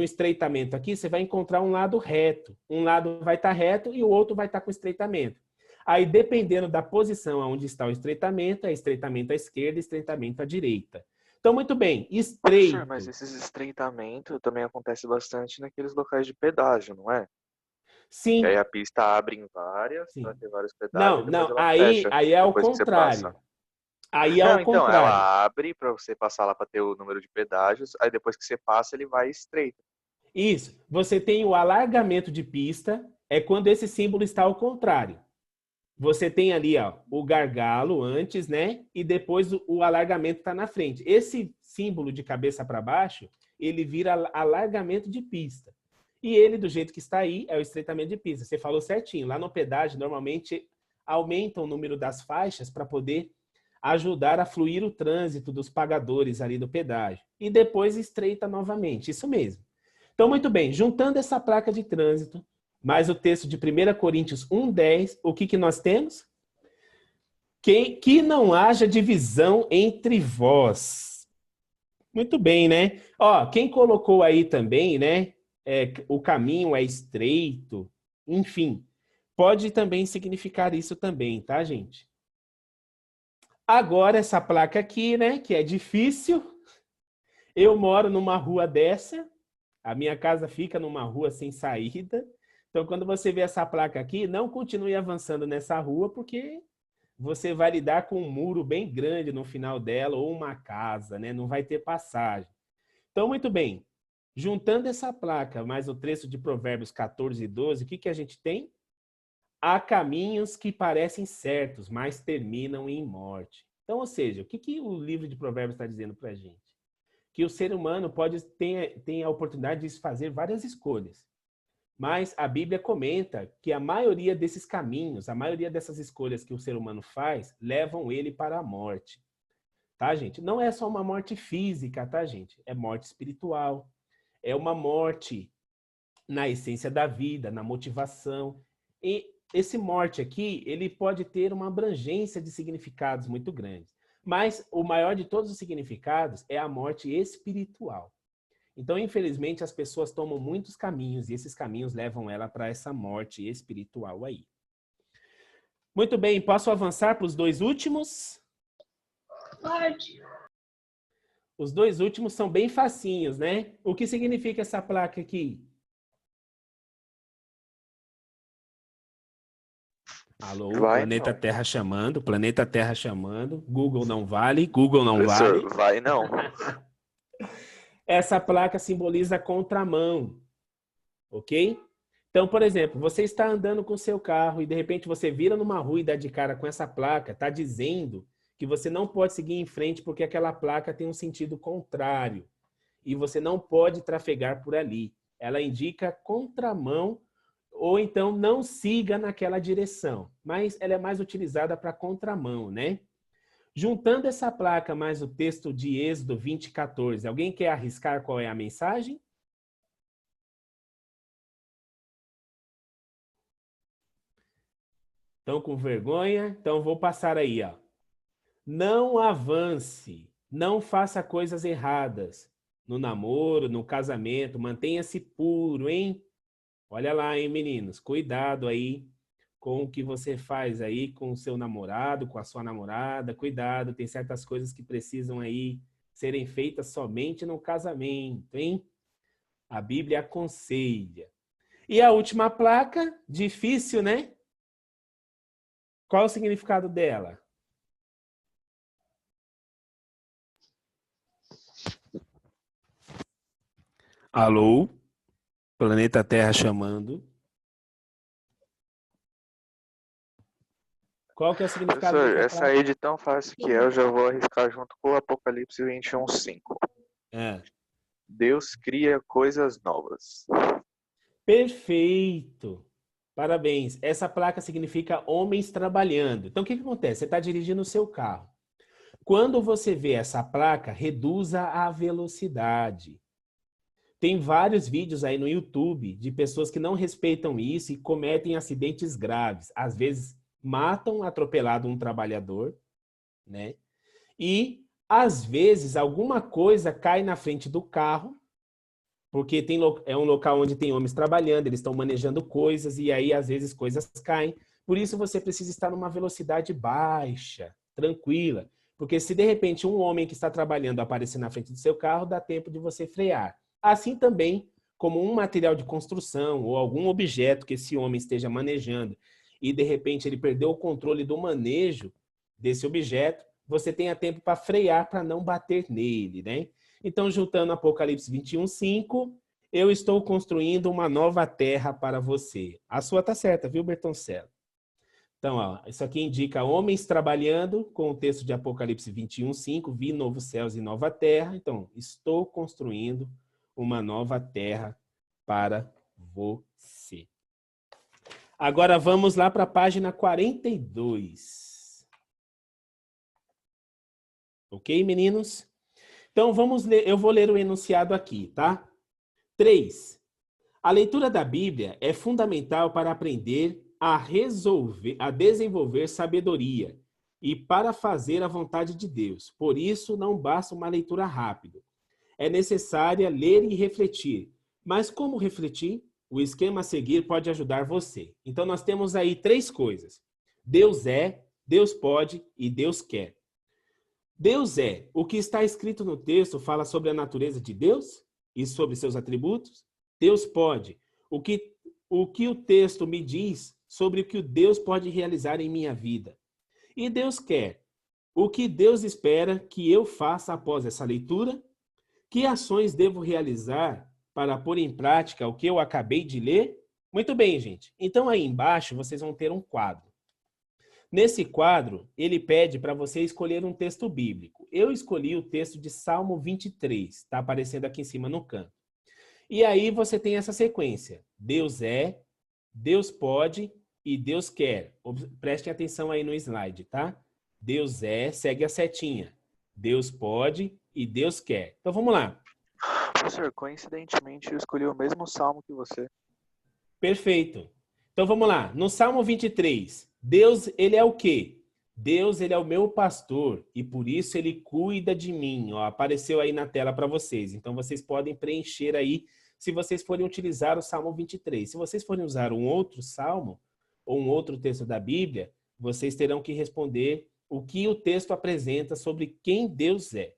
estreitamento aqui, você vai encontrar um lado reto. Um lado vai estar reto e o outro vai estar com estreitamento. Aí, dependendo da posição onde está o estreitamento, é estreitamento à esquerda e estreitamento à direita. Então, muito bem, estreito. Professor, mas esses estreitamentos também acontecem bastante naqueles locais de pedágio, não é? Sim. E aí a pista abre em várias, Sim. para ter vários pedágios, e depois Não, ela fecha, aí é ao depois que você contrário. passa. Aí é Não, ao então, contrário. ela abre para você passar lá para ter o número de pedágios, aí depois que você passa, ele vai estreito. Isso. Você tem o alargamento de pista, é quando esse símbolo está ao contrário. Você tem ali, ó, o gargalo antes, né? E depois o alargamento está na frente. Esse símbolo de cabeça para baixo, ele vira alargamento de pista. E ele, do jeito que está aí, é o estreitamento de pista. Você falou certinho. Lá no pedágio, normalmente, aumenta o número das faixas para poder ajudar a fluir o trânsito dos pagadores ali do pedágio. E depois estreita novamente. Isso mesmo. Então, muito bem. Juntando essa placa de trânsito, mais o texto de 1 Coríntios 1:10, o que nós temos? Que não haja divisão entre vós. Muito bem, né? Ó, quem colocou aí também, né? O caminho é estreito, enfim. Pode também significar isso também, tá, gente? Agora, essa placa aqui, né? Que é difícil. Eu moro numa rua dessa. A minha casa fica numa rua sem saída. Então, quando você vê essa placa aqui, não continue avançando nessa rua, porque você vai lidar com um muro bem grande no final dela, ou uma casa, né? Não vai ter passagem. Então, muito bem. Juntando essa placa, mais o trecho de Provérbios 14:12, o que a gente tem? Há caminhos que parecem certos, mas terminam em morte. Então, ou seja, o que o livro de Provérbios está dizendo para a gente? Que o ser humano tem a oportunidade de fazer várias escolhas. Mas a Bíblia comenta que a maioria desses caminhos, a maioria dessas escolhas que o ser humano faz, levam ele para a morte. Tá, gente? Não é só uma morte física, tá, gente? É morte espiritual. É uma morte na essência da vida, na motivação. E esse morte aqui, ele pode ter uma abrangência de significados muito grandes. Mas o maior de todos os significados é a morte espiritual. Então, infelizmente, as pessoas tomam muitos caminhos e esses caminhos levam ela para essa morte espiritual aí. Muito bem, posso avançar para os dois últimos? Pode. Os dois últimos são bem facinhos, né? O que significa essa placa aqui? Alô, Vai, planeta não. Terra chamando, planeta Terra chamando. Google não vale, Google não Professor, vale. vai não. Essa placa simboliza a contramão. ok? Então, por exemplo, você está andando com o seu carro e de repente você vira numa rua e dá de cara com essa placa, está dizendo que você não pode seguir em frente porque aquela placa tem um sentido contrário e você não pode trafegar por ali. Ela indica contramão ou então não siga naquela direção, mas ela é mais utilizada para contramão, né? Juntando essa placa mais o texto de Êxodo 20:14, alguém quer arriscar qual é a mensagem? Estão com vergonha? Então vou passar aí, ó. Não avance, não faça coisas erradas. No namoro, no casamento, mantenha-se puro, hein? Olha lá, hein, meninos? Cuidado aí com o que você faz aí com o seu namorado, com a sua namorada. Cuidado, tem certas coisas que precisam aí serem feitas somente no casamento, hein? A Bíblia aconselha. E a última placa, difícil, né? Qual o significado dela? Alô? Planeta Terra chamando. Qual que é o significado Professor, dessa essa placa? aí de tão fácil que é, eu já vou arriscar junto com o Apocalipse 21:5. É. Deus cria coisas novas. Perfeito. Parabéns. Essa placa significa homens trabalhando. Então, o que acontece? Você está dirigindo o seu carro. Quando você vê essa placa, reduza a velocidade. Tem vários vídeos aí no YouTube de pessoas que não respeitam isso e cometem acidentes graves. Às vezes, matam atropelado um trabalhador, né? E, às vezes, alguma coisa cai na frente do carro, porque é um local onde tem homens trabalhando, eles estão manejando coisas e aí, às vezes, coisas caem. Por isso, você precisa estar numa velocidade baixa, tranquila. Porque se, de repente, um homem que está trabalhando aparecer na frente do seu carro, dá tempo de você frear. Assim também, como um material de construção ou algum objeto que esse homem esteja manejando e, de repente, ele perdeu o controle do manejo desse objeto, você tenha tempo para frear para não bater nele, né? Então, juntando Apocalipse 21:5, eu estou construindo uma nova terra para você. A sua tá certa, viu, Bertoncello? Então, ó, isso aqui indica homens trabalhando com o texto de Apocalipse 21:5, vi novos céus e nova terra. Então, estou construindo uma nova terra para você. Agora vamos lá para a página 42. Ok, meninos? Então, vamos ler, eu vou ler o enunciado aqui, tá? 3. A leitura da Bíblia é fundamental para aprender a desenvolver sabedoria e para fazer a vontade de Deus. Por isso, não basta uma leitura rápida. É necessária ler e refletir. Mas como refletir? O esquema a seguir pode ajudar você. Então, nós temos aí 3 coisas. Deus é, Deus pode e Deus quer. Deus é. O que está escrito no texto fala sobre a natureza de Deus e sobre seus atributos. Deus pode. O que o texto me diz sobre o que Deus pode realizar em minha vida. E Deus quer. O que Deus espera que eu faça após essa leitura? Que ações devo realizar para pôr em prática o que eu acabei de ler? Muito bem, gente. Então, aí embaixo, vocês vão ter um quadro. Nesse quadro, ele pede para você escolher um texto bíblico. Eu escolhi o texto de Salmo 23, está aparecendo aqui em cima no canto. E aí você tem essa sequência. Deus é, Deus pode e Deus quer. Prestem atenção aí no slide, tá? Deus é, segue a setinha. Deus pode e Deus quer. Então vamos lá. Professor, coincidentemente eu escolhi o mesmo salmo que você. Perfeito. Então vamos lá. No Salmo 23, Deus, ele é o quê? Deus, ele é o meu pastor e por isso ele cuida de mim. Ó, apareceu aí na tela para vocês. Então vocês podem preencher aí se vocês forem utilizar o Salmo 23. Se vocês forem usar um outro salmo ou um outro texto da Bíblia, vocês terão que responder o que o texto apresenta sobre quem Deus é.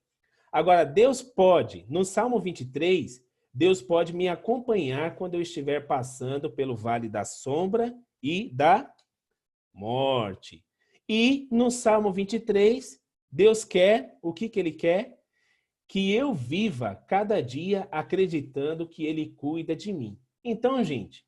Agora, Deus pode, no Salmo 23, Deus pode me acompanhar quando eu estiver passando pelo vale da sombra e da morte. E no Salmo 23, Deus quer, o que ele quer? Que eu viva cada dia acreditando que ele cuida de mim. Então, gente,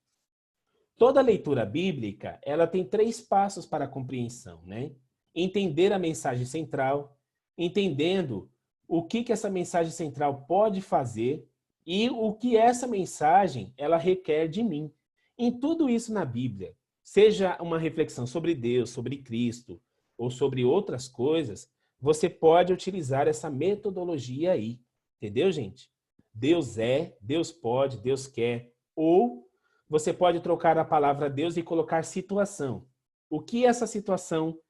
toda leitura bíblica, ela tem 3 passos para a compreensão, né? Entender a mensagem central, entendendo o que essa mensagem central pode fazer e o que essa mensagem ela requer de mim. Em tudo isso na Bíblia, seja uma reflexão sobre Deus, sobre Cristo ou sobre outras coisas, você pode utilizar essa metodologia aí. Entendeu, gente? Deus é, Deus pode, Deus quer. Ou você pode trocar a palavra Deus e colocar situação. O que essa situação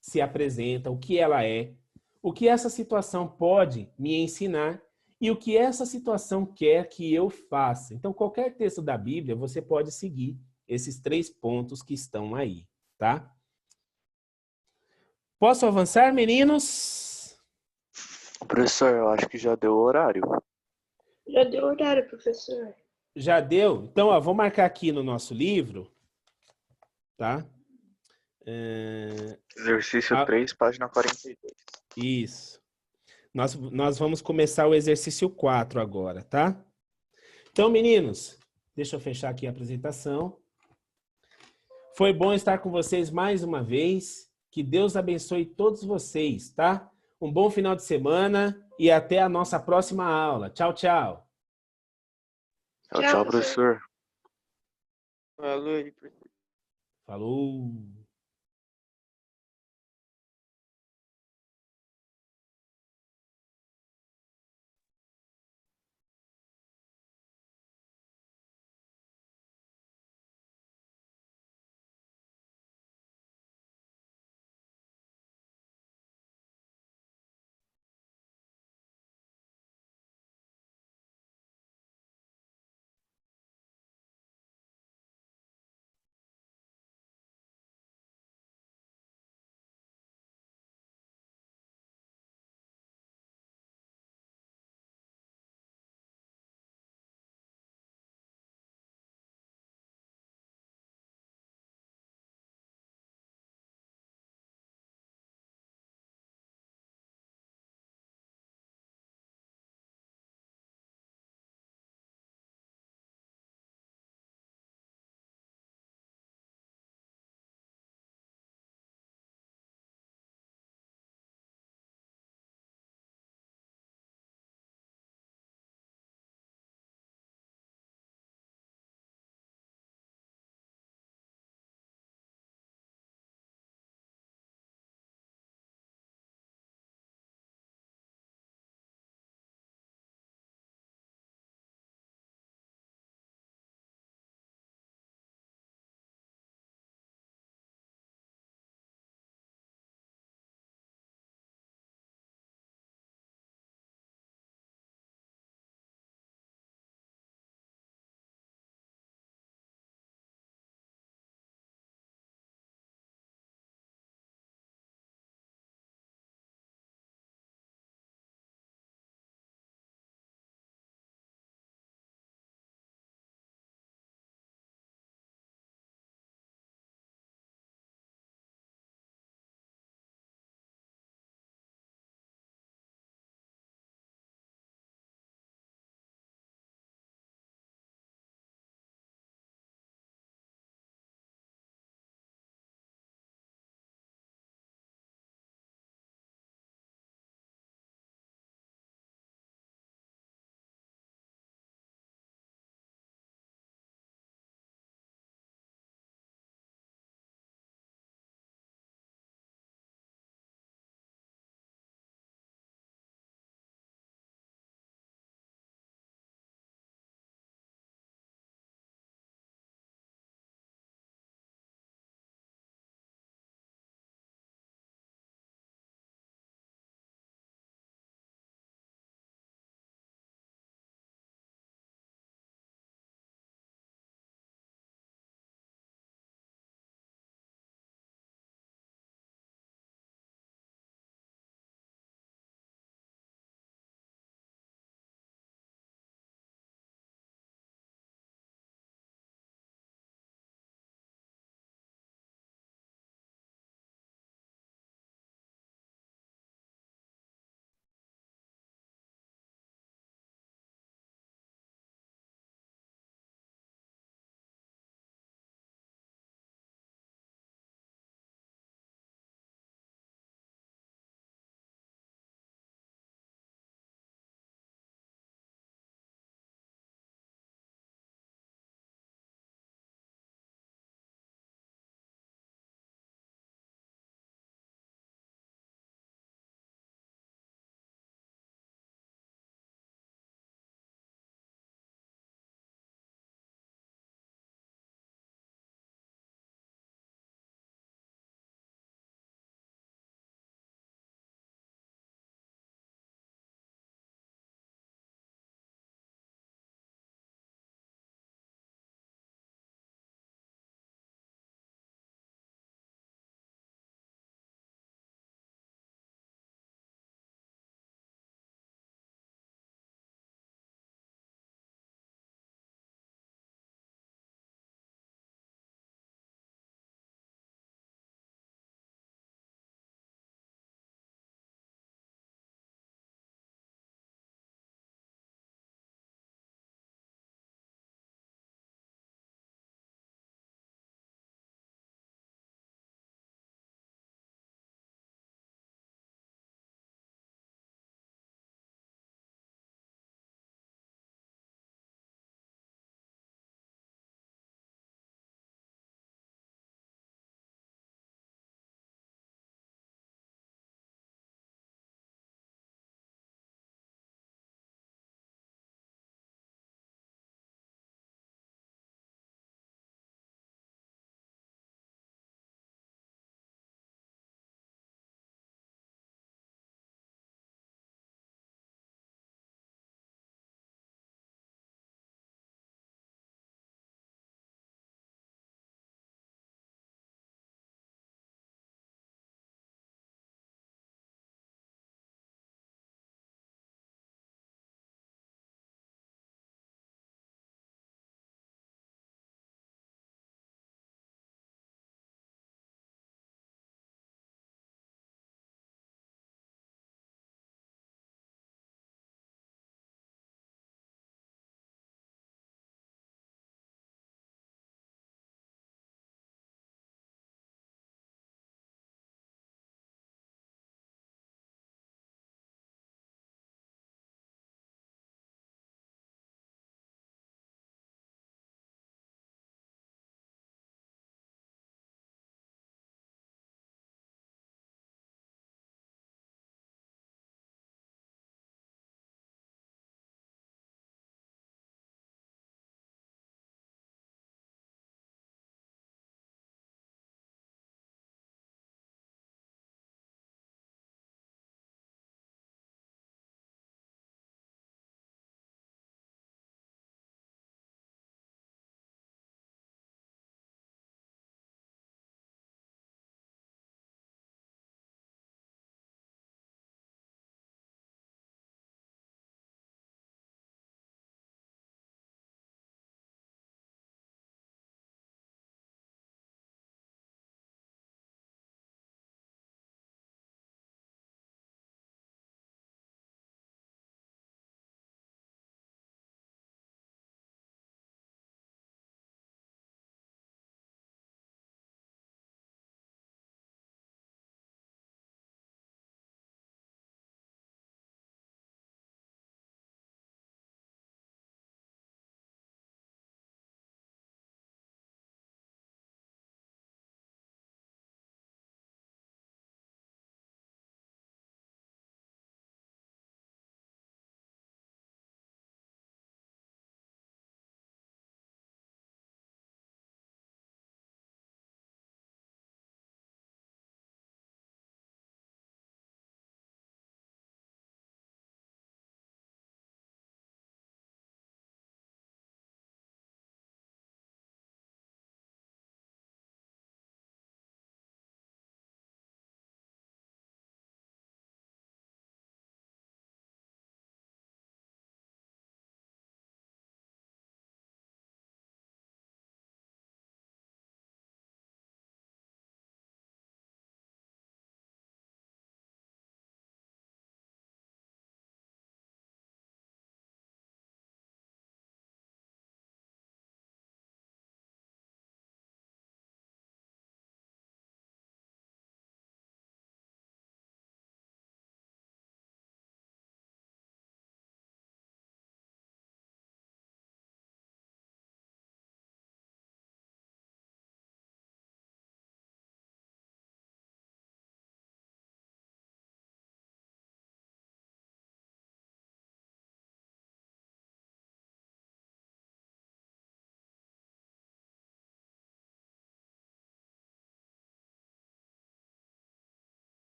se apresenta, o que ela é, o que essa situação pode me ensinar e o que essa situação quer que eu faça. Então, qualquer texto da Bíblia, você pode seguir esses 3 pontos que estão aí, tá? Posso avançar, meninos? Professor, eu acho que já deu o horário. Já deu horário, professor. Já deu? Então, ó, vou marcar aqui no nosso livro, tá? Exercício 3, página 42. Isso. Nós vamos começar o exercício 4 agora, tá? Então, meninos, deixa eu fechar aqui a apresentação. Foi bom estar com vocês mais uma vez. Que Deus abençoe todos vocês, tá? Um bom final de semana e até a nossa próxima aula. Tchau, tchau. Tchau, professor. Falou aí, professor. Falou.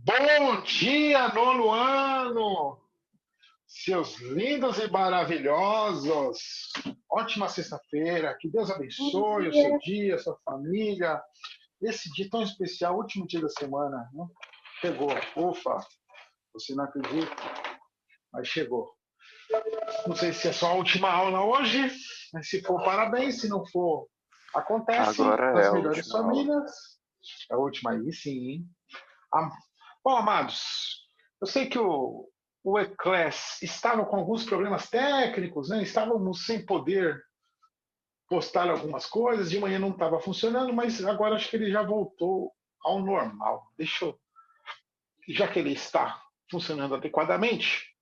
Bom dia, nono ano! Seus lindos e maravilhosos! Ótima sexta-feira, que Deus abençoe o seu dia, a sua família. Esse dia tão especial, último dia da semana, né? Chegou, ufa! Você não acredita, mas chegou. Não sei se é só a última aula hoje, mas se for, parabéns. Se não for, acontece. Agora Nas é a melhores última aula. famílias. A última aí, sim. Bom, amados, eu sei que o Eclés estava com alguns problemas técnicos, né? Estávamos sem poder postar algumas coisas, de manhã não estava funcionando, mas agora acho que ele já voltou ao normal. Já que ele está funcionando adequadamente,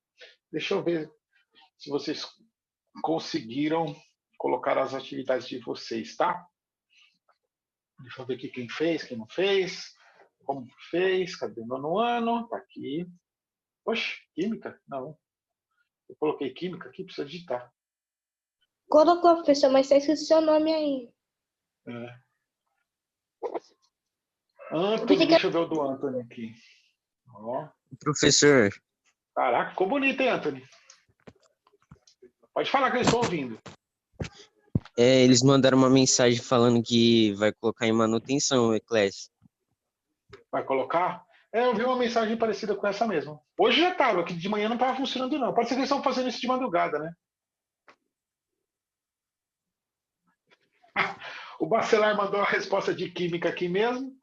deixa eu ver se vocês conseguiram colocar as atividades de vocês, tá? Deixa eu ver aqui quem fez, quem não fez, como fez, cadê o nono ano? Tá aqui. Oxe, química? Não. Eu coloquei química aqui, precisa digitar. Colocou, professor, mas tá escrito seu nome aí. É. Anthony, deixa eu ver o do Anthony aqui. Ó. Professor, Caraca, ficou bonito, hein, Anthony? Pode falar que eu estou ouvindo. eles mandaram uma mensagem falando que vai colocar em manutenção o Eclés. Vai colocar? Eu vi uma mensagem parecida com essa mesmo. Hoje já estava, que de manhã não estava funcionando, não. Pode ser que eles estão fazendo isso de madrugada, né? O Bacelar mandou a resposta de química aqui mesmo.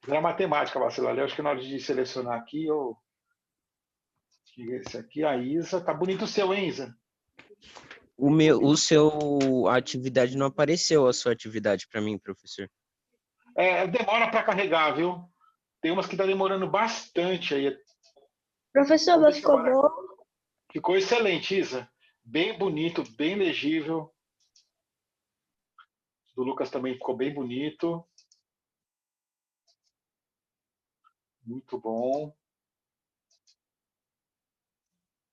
Era matemática, Bacelar. Eu acho que na hora de selecionar aqui, eu... Esse aqui, a Isa. Tá bonito o seu, hein, Isa? A atividade não apareceu, a sua atividade para mim, professor. Demora para carregar, viu? Tem umas que tá demorando bastante aí. Professor, mas ficou bom? Ficou excelente, Isa. Bem bonito, bem legível. Do Lucas também ficou bem bonito. Muito bom.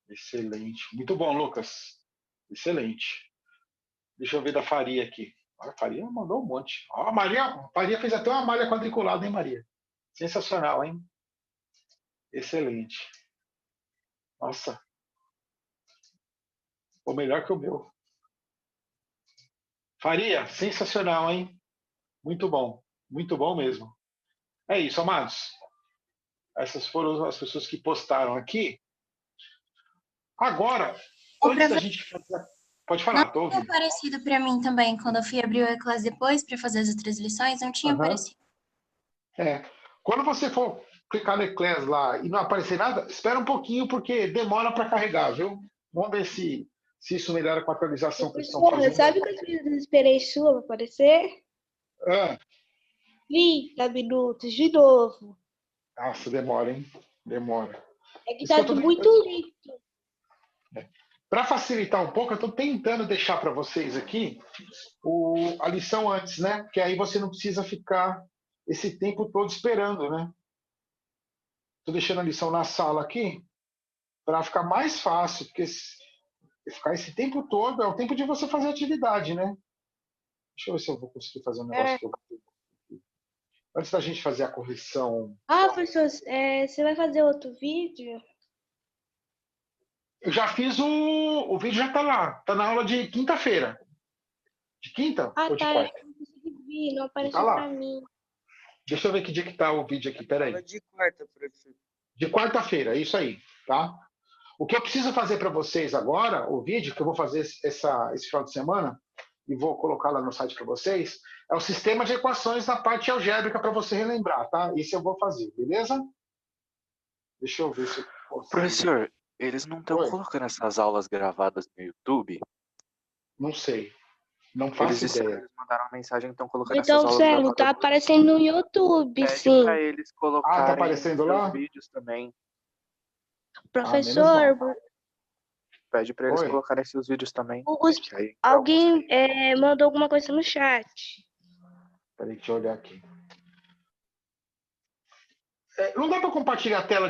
Excelente. Muito bom, Lucas. Excelente. Deixa eu ver da Faria aqui. A Faria mandou um monte. Ó, a Faria fez até uma malha quadriculada, hein, Maria? Sensacional, hein? Excelente. Nossa. Ficou melhor que o meu. Faria, sensacional, hein? Muito bom. Muito bom mesmo. É isso, amados. Essas foram as pessoas que postaram aqui. Agora, antes da gente fazer... Pode falar, estou Não tinha ouvindo. aparecido para mim também. Quando eu fui abrir o E-Class depois para fazer as outras lições, não tinha aparecido. Quando você for clicar no Eclés lá e não aparecer nada, espera um pouquinho, porque demora para carregar, viu? Vamos ver se isso melhora com a atualização que eles estão Professor, fazendo. sabe que eu desesperei sua para aparecer? 30 minutos de novo. Nossa, demora, hein? Demora. É que tá muito lento. Para facilitar um pouco, eu estou tentando deixar para vocês aqui a lição antes, né? Que aí você não precisa ficar esse tempo todo esperando, né? Estou deixando a lição na sala aqui para ficar mais fácil, porque ficar esse tempo todo é o tempo de você fazer atividade, né? Deixa eu ver se eu vou conseguir fazer um negócio que eu... Antes da gente fazer a correção... Professor, você vai fazer outro vídeo? Eu já fiz o vídeo, já está lá. Está na aula de quinta-feira. De quinta ou de quarta? Eu não consegui ver, não apareceu Tá lá. para mim. Deixa eu ver que dia que está o vídeo aqui, peraí. De quarta, professor. De quarta-feira, isso aí, tá? O que eu preciso fazer para vocês agora, o vídeo que eu vou fazer esse final de semana, e vou colocar lá no site para vocês, é o sistema de equações na parte algébrica para você relembrar, tá? Isso eu vou fazer, beleza? Deixa eu ver se eu consigo. Professor, eles não estão Oi. colocando essas aulas gravadas no YouTube? Não sei. Não faço ideia. Eles mandaram uma mensagem que estão colocando essas Então, aulas Celo, gravadas. tá aparecendo no YouTube, Pede sim. para eles colocarem tá aparecendo seus lá? vídeos também. Professor, Pede para eles Oi. colocarem seus vídeos também. que aí alguém mandou alguma coisa no chat. Peraí, deixa eu olhar aqui. Não dá para compartilhar a tela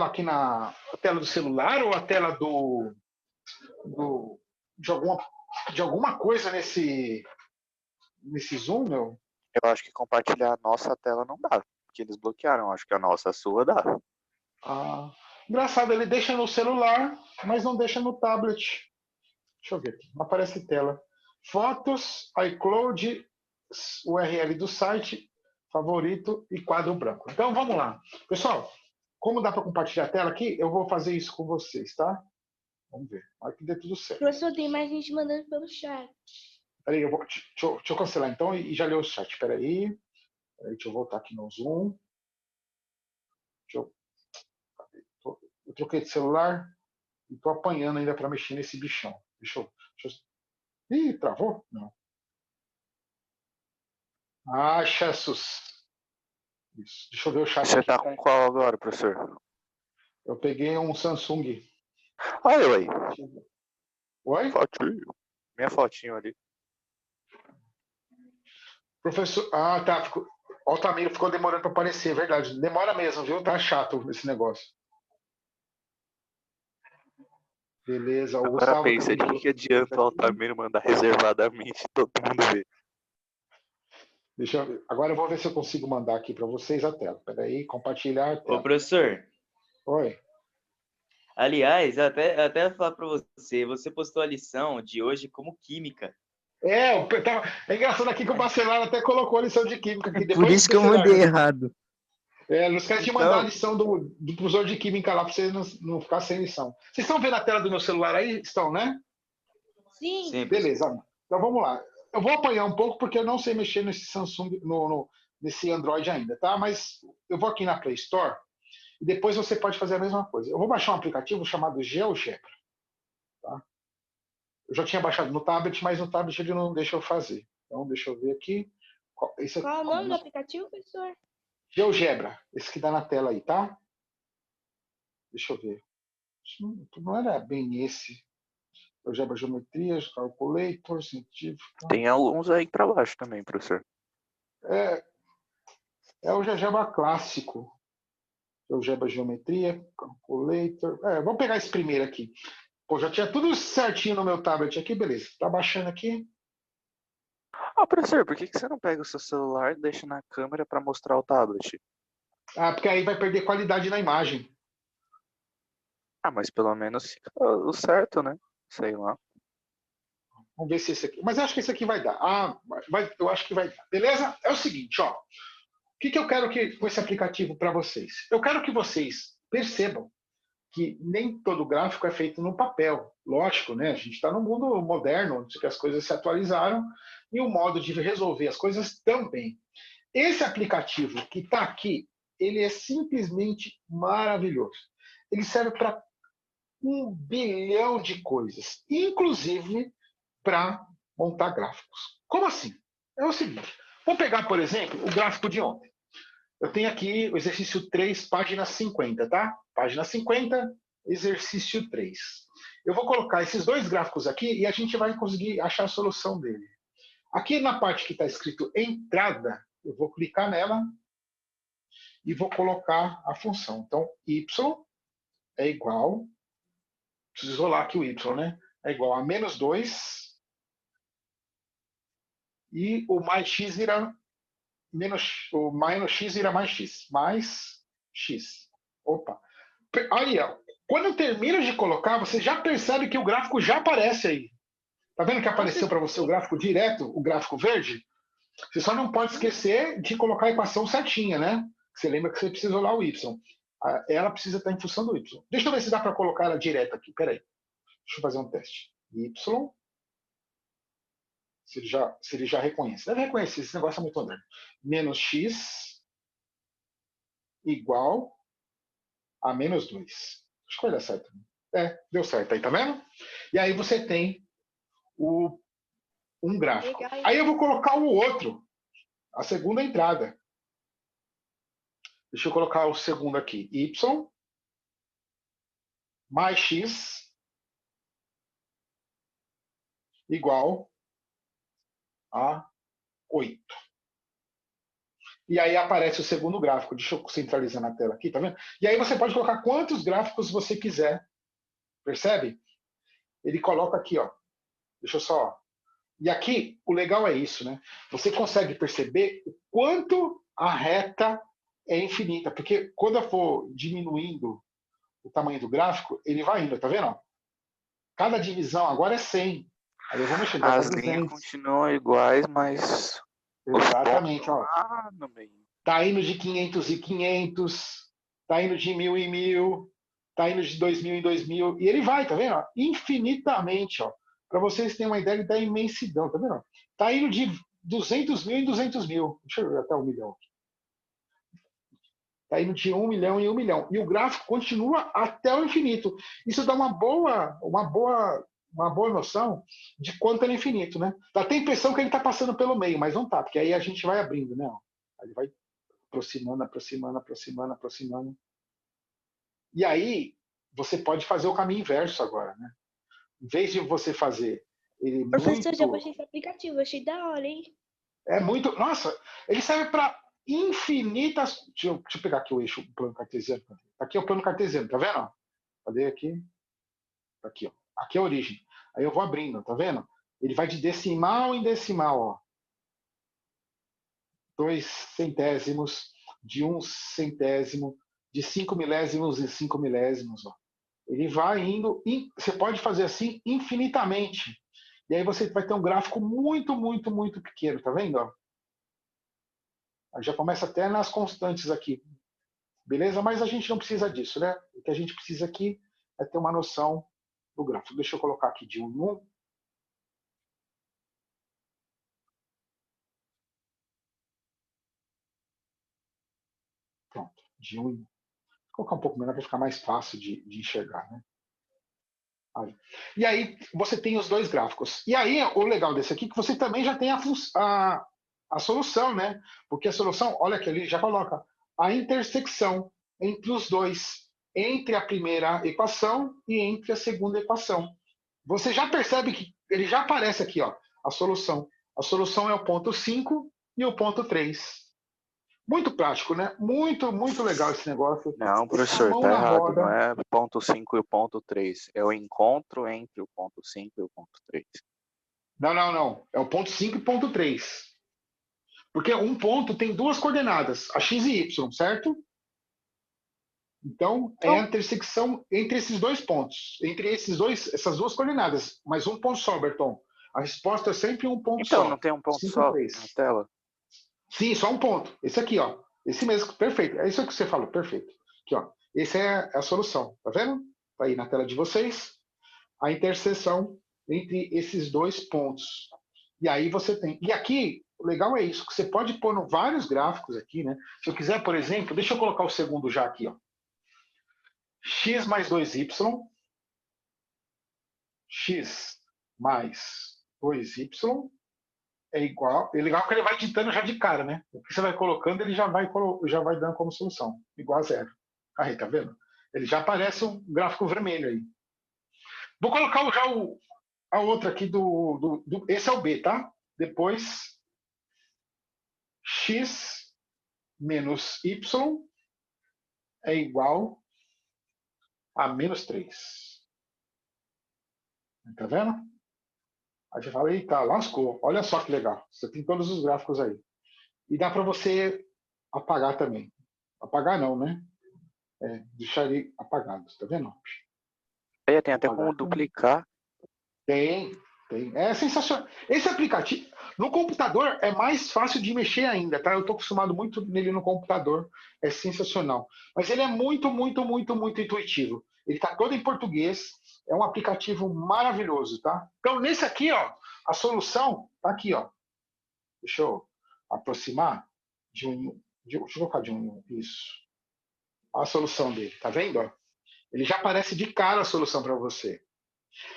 aqui a tela do celular ou a tela de alguma coisa nesse Zoom, meu? Eu acho que compartilhar a nossa tela não dá, porque eles bloquearam. Acho que a nossa, a sua dá. Ah, engraçado, ele deixa no celular, mas não deixa no tablet. Deixa eu ver aqui, não aparece tela. Fotos, iCloud, URL do site, favorito e quadro branco. Então vamos lá. Pessoal, como dá para compartilhar a tela aqui, eu vou fazer isso com vocês, tá? Vamos ver. Olha que dê tudo certo. Professor, tem mais gente mandando pelo chat. Peraí, deixa eu cancelar então e já ler o chat. Peraí, deixa eu voltar aqui no Zoom. Eu troquei de celular e tô apanhando ainda para mexer nesse bichão. Deixa eu... Ih, travou? Não. Ah, Jesus. Isso. Deixa eu ver o chat Você aqui. tá com qual agora, professor? Eu peguei um Samsung. Olha eu aí. Oi? Fotinho. Minha fotinho ali. Professor. Ah, tá. O Altamiro ficou demorando para aparecer, é verdade. Demora mesmo, viu? Tá chato esse negócio. Beleza, o Agora Gustavo pensa, também de falou que adianta o Altamiro mandar reservadamente e todo mundo ver? Deixa eu ver. Agora eu vou ver se eu consigo mandar aqui para vocês a tela. Peraí, compartilhar a Ô, tela. professor, Oi. aliás, eu até ia falar para você, você postou a lição de hoje como química. É, é engraçado aqui que o Bacelar até colocou a lição de química aqui. Por Depois isso do que eu Bacelar, mandei né? errado. É, não esquece de mandar a Então, lição do professor de química lá para você não ficar sem lição. Vocês estão vendo a tela do meu celular aí? Estão, né? Sim. sim, professor. Beleza. Então vamos lá. Eu vou apanhar um pouco porque eu não sei mexer nesse Samsung, nesse Android ainda, tá? Mas eu vou aqui na Play Store e depois você pode fazer a mesma coisa. Eu vou baixar um aplicativo chamado GeoGebra. Tá? Eu já tinha baixado no tablet, mas no tablet ele não deixa eu fazer. Então deixa eu ver aqui. Esse Qual é o nome do aplicativo, professor? GeoGebra, esse que dá na tela aí, tá? Deixa eu ver. Não era bem esse. GeoGebra Geometria, Calculator, Científica. Tem alguns aí pra baixo também, professor. É o GeoGebra clássico. GeoGebra Geometria, Calculator. Vamos pegar esse primeiro aqui. Pô, já tinha tudo certinho no meu tablet aqui, beleza. Tá baixando aqui. Ah, professor, por que você não pega o seu celular e deixa na câmera pra mostrar o tablet? Ah, porque aí vai perder qualidade na imagem. Ah, mas pelo menos fica o certo, né? Sei lá. Vamos ver se esse aqui. Mas eu acho que esse aqui vai dar. Ah, eu acho que vai dar. Beleza? É o seguinte, ó. O que eu quero com esse aplicativo para vocês? Eu quero que vocês percebam que nem todo gráfico é feito no papel. Lógico, né? A gente está num mundo moderno, onde as coisas se atualizaram e o modo de resolver as coisas também. Esse aplicativo que está aqui, ele é simplesmente maravilhoso. Ele serve para 1 bilhão de coisas, inclusive para montar gráficos. Como assim? É o seguinte, vamos pegar, por exemplo, o gráfico de ontem. Eu tenho aqui o exercício 3, página 50, tá? Página 50, exercício 3. Eu vou colocar esses dois gráficos aqui e a gente vai conseguir achar a solução dele. Aqui na parte que está escrito entrada, eu vou clicar nela e vou colocar a função. Então, y é igual, preciso isolar aqui o y, né? É igual a menos 2 e o mais x vira o menos x vira mais x. Mais x. Opa. Aí, ó, quando eu termino de colocar, você já percebe que o gráfico já aparece aí. Tá vendo que apareceu para você o gráfico direto, o gráfico verde? Você só não pode esquecer de colocar a equação certinha, né? Você lembra que você precisa olhar o y. Ela precisa estar em função do y. Deixa eu ver se dá para colocar ela direto aqui. Peraí. Deixa eu fazer um teste. Y. Se ele já reconhece. Deve reconhecer, esse negócio é muito moderno. Menos x igual a menos 2. Acho que vai dar certo. Deu certo aí, tá vendo? E aí você tem um gráfico. Legal. Aí eu vou colocar o outro, a segunda entrada. Deixa eu colocar o segundo aqui. Y mais x igual a 8. E aí aparece o segundo gráfico. Deixa eu centralizar na tela aqui, tá vendo? E aí você pode colocar quantos gráficos você quiser. Percebe? Ele coloca aqui, ó. Deixa eu só E aqui, o legal é isso, né? Você consegue perceber o quanto a reta é infinita, porque quando eu for diminuindo o tamanho do gráfico, ele vai indo, tá vendo? Cada divisão agora é 100. Aí eu vou mexendo, vai As para linhas 200. continuam iguais, mas os Exatamente, pontos ó. lá no meio. Tá indo de 500 em 500, tá indo de 1000 em 1000, tá indo de 2000 em 2000, e ele vai, tá vendo? Infinitamente, ó. Para vocês terem uma ideia da imensidão, tá vendo? Tá indo de 200 mil em 200 mil. Deixa eu ver até 1 milhão. Está indo de 1 milhão em 1 milhão. E o gráfico continua até o infinito. Isso dá uma boa noção de quanto ele é infinito, né? Dá até a impressão que ele está passando pelo meio, mas não está, porque aí a gente vai abrindo, né? Aí ele vai aproximando, aproximando, aproximando, aproximando. E aí você pode fazer o caminho inverso agora, né? Em vez de você fazer ele Professor, já muito... baixei esse aplicativo, achei da hora, hein? É muito... Nossa, ele serve para infinitas... Deixa eu pegar aqui o eixo, o plano cartesiano. Aqui é o plano cartesiano, tá vendo? Cadê aqui? Aqui, ó. Aqui é a origem. Aí eu vou abrindo, tá vendo? Ele vai de decimal em decimal, ó. 2 centésimos, de 1 centésimo, de 5 milésimos em 5 milésimos, ó. Ele vai indo, você pode fazer assim infinitamente. E aí você vai ter um gráfico muito, muito, muito pequeno, tá vendo? Ó? Aí já começa até nas constantes aqui. Beleza? Mas a gente não precisa disso, né? O que a gente precisa aqui é ter uma noção do gráfico. Deixa eu colocar aqui de 1 em 1. Pronto, de 1 em 1. Vou colocar um pouco menor para ficar mais fácil de enxergar, né? Aí. E aí você tem os dois gráficos. E aí o legal desse aqui é que você também já tem a solução, né? Porque a solução, olha que ele já coloca a intersecção entre os dois, entre a primeira equação e entre a segunda equação. Você já percebe que ele já aparece aqui, ó, a solução. A solução é o ponto 5 e o ponto 3. Muito prático, né? Muito, muito legal esse negócio. Não, Essa professor, mão tá na errado. roda. Não é ponto 5 e o ponto 3. É o encontro entre o ponto 5 e o ponto 3. Não. É o ponto 5 e ponto 3. Porque um ponto tem duas coordenadas, a x e y, certo? Então, é a intersecção entre esses dois pontos, entre essas duas coordenadas. Mas um ponto só, Berton. A resposta é sempre um ponto Então, só. não tem um ponto 5 só 3. na tela? Sim, só um ponto. Esse aqui, ó. Esse mesmo, perfeito. É isso que você falou, perfeito. Aqui, ó. Essa é a solução, tá vendo? Tá aí na tela de vocês. A interseção entre esses dois pontos. E aí você tem. E aqui, o legal é isso, que você pode pôr vários gráficos aqui, né? Se eu quiser, por exemplo, deixa eu colocar o segundo já aqui, ó. X mais 2y, x mais 2y é igual. É legal que ele vai ditando já de cara, né? O que você vai colocando, ele já vai dando como solução. Igual a zero. Aí, tá vendo? Ele já aparece um gráfico vermelho aí. Vou colocar já a outra aqui esse é o B, tá? Depois, x menos y é igual a menos 3. Tá vendo? Aí você fala, eita, lascou. Olha só que legal. Você tem todos os gráficos aí. E dá para você apagar também. Apagar não, né? Deixar ele apagado. Tá vendo? Aí tem até como duplicar. Tem. É sensacional. Esse aplicativo, no computador, é mais fácil de mexer ainda, tá? Eu estou acostumado muito nele no computador. É sensacional. Mas ele é muito, muito, muito, muito intuitivo. Ele está todo em português. É um aplicativo maravilhoso, tá? Então, nesse aqui, ó, a solução tá aqui, ó. Deixa eu aproximar deixa eu colocar de um. Isso. A solução dele, tá vendo? Ó? Ele já aparece de cara a solução para você.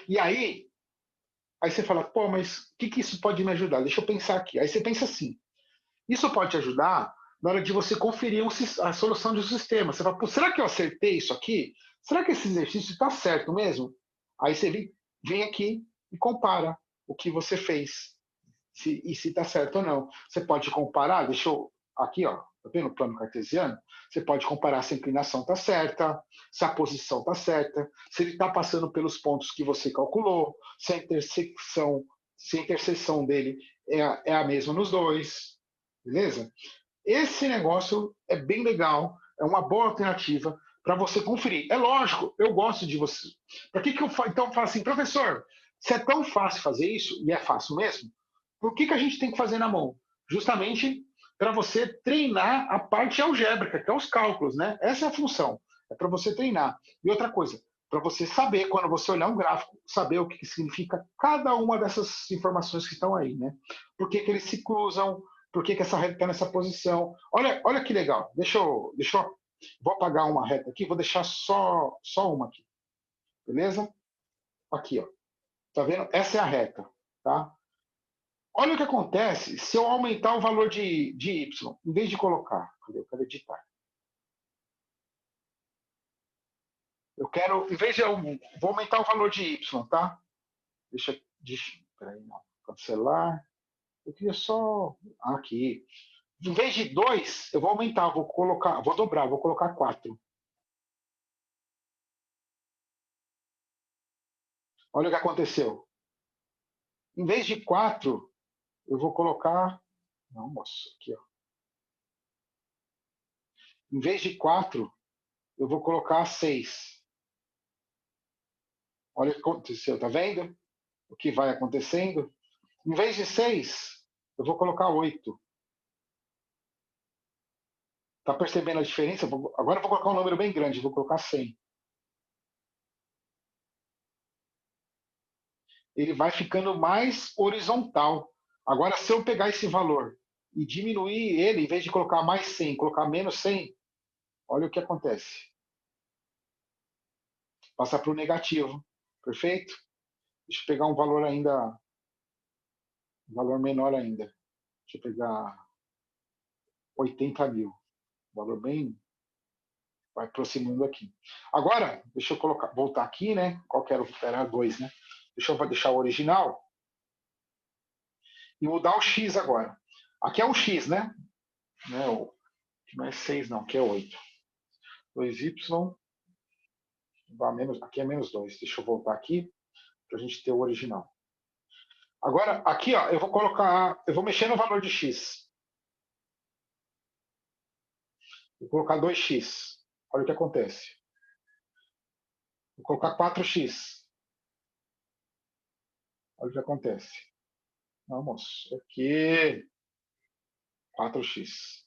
E aí você fala, pô, mas o que isso pode me ajudar? Deixa eu pensar aqui. Aí você pensa assim, isso pode ajudar na hora de você conferir a solução de um sistema. Você fala, pô, será que eu acertei isso aqui? Será que esse exercício está certo mesmo? Aí você vem aqui e compara o que você fez. Se está certo ou não. Você pode comparar, deixa eu... Aqui, ó, tá vendo o plano cartesiano? Você pode comparar se a inclinação está certa, se a posição está certa, se ele está passando pelos pontos que você calculou, se a intersecção se a interseção dele é a mesma nos dois, beleza? Esse negócio é bem legal, é uma boa alternativa para você conferir. É lógico, eu gosto de você. Para que eu então eu falo assim, professor, se é tão fácil fazer isso, e é fácil mesmo, por que a gente tem que fazer na mão? Justamente para você treinar a parte algébrica, que é os cálculos, né? Essa é a função, é para você treinar. E outra coisa, para você saber, quando você olhar um gráfico, saber o que significa cada uma dessas informações que estão aí, né? Por que eles se cruzam, por que essa reta está nessa posição. Olha que legal. Vou apagar uma reta aqui, vou deixar só uma aqui. Beleza? Aqui, ó. Tá vendo? Essa é a reta, tá? Olha o que acontece se eu aumentar o valor de y, em vez de colocar. Cadê? Eu quero editar. Em vez de vou aumentar o valor de y, tá? Peraí, não. Cancelar. Eu queria só. Aqui. Em vez de 2, eu vou aumentar, vou dobrar, vou colocar 4. Olha o que aconteceu. Em vez de 4, eu vou colocar. Não, moço, aqui, ó. Em vez de 4, eu vou colocar 6. Olha o que aconteceu, tá vendo? O que vai acontecendo? Em vez de 6, eu vou colocar 8. Tá percebendo a diferença? Agora eu vou colocar um número bem grande, vou colocar 100. Ele vai ficando mais horizontal. Agora, se eu pegar esse valor e diminuir ele, em vez de colocar mais 100, colocar menos 100, olha o que acontece. Passa para o negativo. Perfeito? Deixa eu pegar um valor ainda, um valor menor ainda. Deixa eu pegar 80 mil. Um valor bem... Vai aproximando aqui. Agora, deixa eu voltar aqui, né? Qual que era 2, né? Deixa eu deixar o original. E mudar o x agora. Aqui é um x, né? Não é 6, não. Aqui é 8. 2y. Aqui é menos 2. Deixa eu voltar aqui para a gente ter o original. Agora, aqui, ó, eu vou mexer no valor de x. Vou colocar 2x. Olha o que acontece. Vou colocar 4x. Olha o que acontece. Não, moço. Aqui. 4x.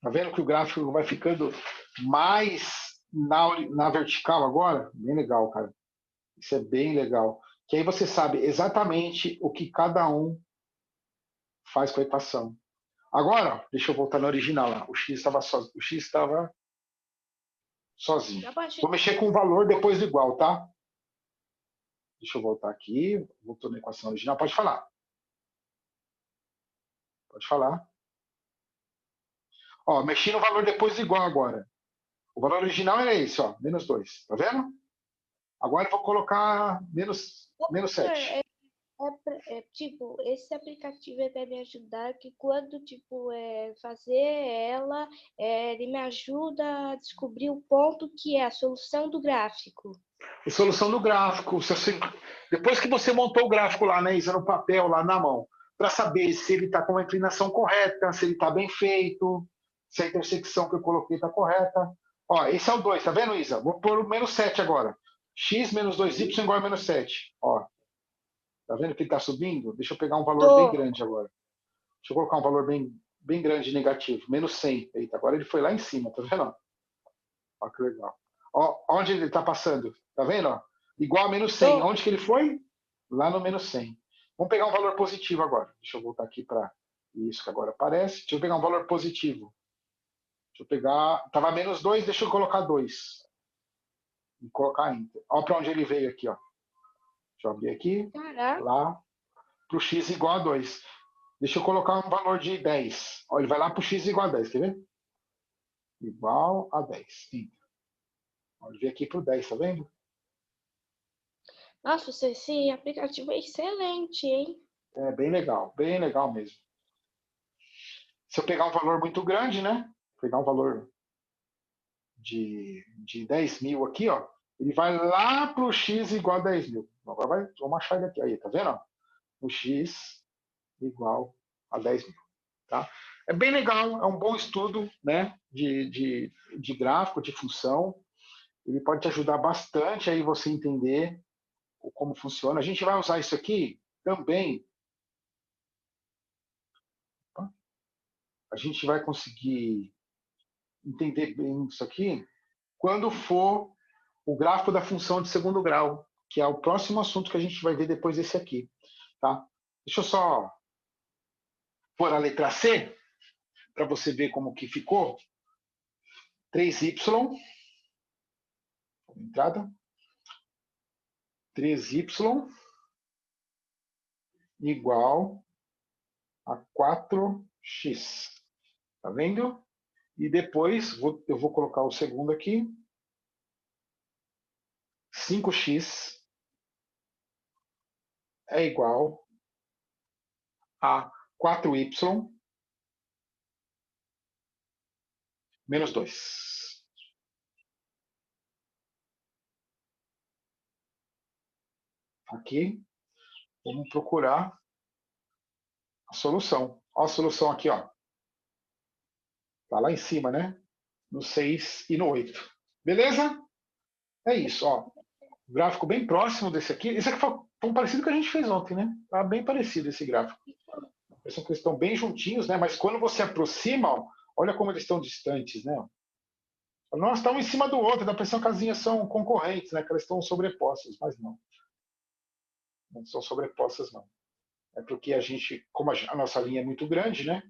Tá vendo que o gráfico vai ficando mais na vertical agora? Bem legal, cara. Isso é bem legal. Que aí você sabe exatamente o que cada um faz com a equação. Agora, deixa eu voltar no original lá. O x estava sozinho. Vou mexer com o valor depois do igual, tá? Deixa eu voltar aqui. Voltou na equação original. Pode falar. Pode falar. Ó, mexi no valor depois do igual agora. O valor original era esse, ó, menos 2. Tá vendo? Agora eu vou colocar menos 7. Tipo, esse aplicativo vai me ajudar que quando, tipo, fazer ela, ele me ajuda a descobrir o ponto que é a solução do gráfico. A solução do gráfico. Depois que você montou o gráfico lá, né, Isa, no papel, lá na mão, para saber se ele está com a inclinação correta, se ele está bem feito, se a intersecção que eu coloquei está correta. Ó, esse é o 2, tá vendo, Isa? Vou pôr o menos 7 agora. X menos 2y igual a menos 7. Ó. Tá vendo que ele está subindo? Deixa eu pegar um valor bem grande agora. Deixa eu colocar um valor bem grande negativo. Menos 100. Eita, agora ele foi lá em cima, tá vendo? Ó, que legal. Ó, onde ele está passando? Tá vendo? Ó? Igual a menos 100. Onde que ele foi? Lá no menos 100. Vamos pegar um valor positivo agora. Deixa eu voltar aqui para isso que agora aparece. Deixa eu pegar um valor positivo. Deixa eu pegar... Estava menos 2, deixa eu colocar 2. E colocar Enter. Olha para onde ele veio aqui, ó. Deixa eu abrir aqui. Caraca. Lá para o x igual a 2. Deixa eu colocar um valor de 10. Ó, ele vai lá para o x igual a 10, quer ver? Igual a 10. Enter. Ó, ele veio aqui para o 10, tá vendo? Nossa, esse aplicativo é excelente, hein? É bem legal mesmo. Se eu pegar um valor muito grande, né? Pegar um valor de 10 mil aqui, ó. Ele vai lá para o x igual a 10 mil. Agora vamos achar ele aqui. Aí, tá vendo? O x igual a 10.000. Tá? É bem legal, é um bom estudo, né, de gráfico, de função. Ele pode te ajudar bastante aí você entender como funciona. A gente vai usar isso aqui também. A gente vai conseguir entender bem isso aqui quando for o gráfico da função de segundo grau, que é o próximo assunto que a gente vai ver depois desse aqui. Tá? Deixa eu só pôr a letra C, para você ver como que ficou. 3y, entrada, 3y igual a 4x. Tá vendo? E depois eu vou colocar o segundo aqui. 5x é igual a 4y menos 2. Aqui, vamos procurar a solução. Olha a solução aqui, ó. Tá lá em cima, né? No 6 e no 8. Beleza? É isso, ó. Gráfico bem próximo desse aqui. Esse aqui foi um parecido que a gente fez ontem, né? Tá bem parecido esse gráfico. Parece que eles estão bem juntinhos, né? Mas quando você aproxima, ó, olha como eles estão distantes, né? Nós estamos em cima do outro, dá a impressão que as linhas são concorrentes, né? Que elas estão sobrepostas, mas não. Não são sobrepostas, não. É porque a gente, como a nossa linha é muito grande, né?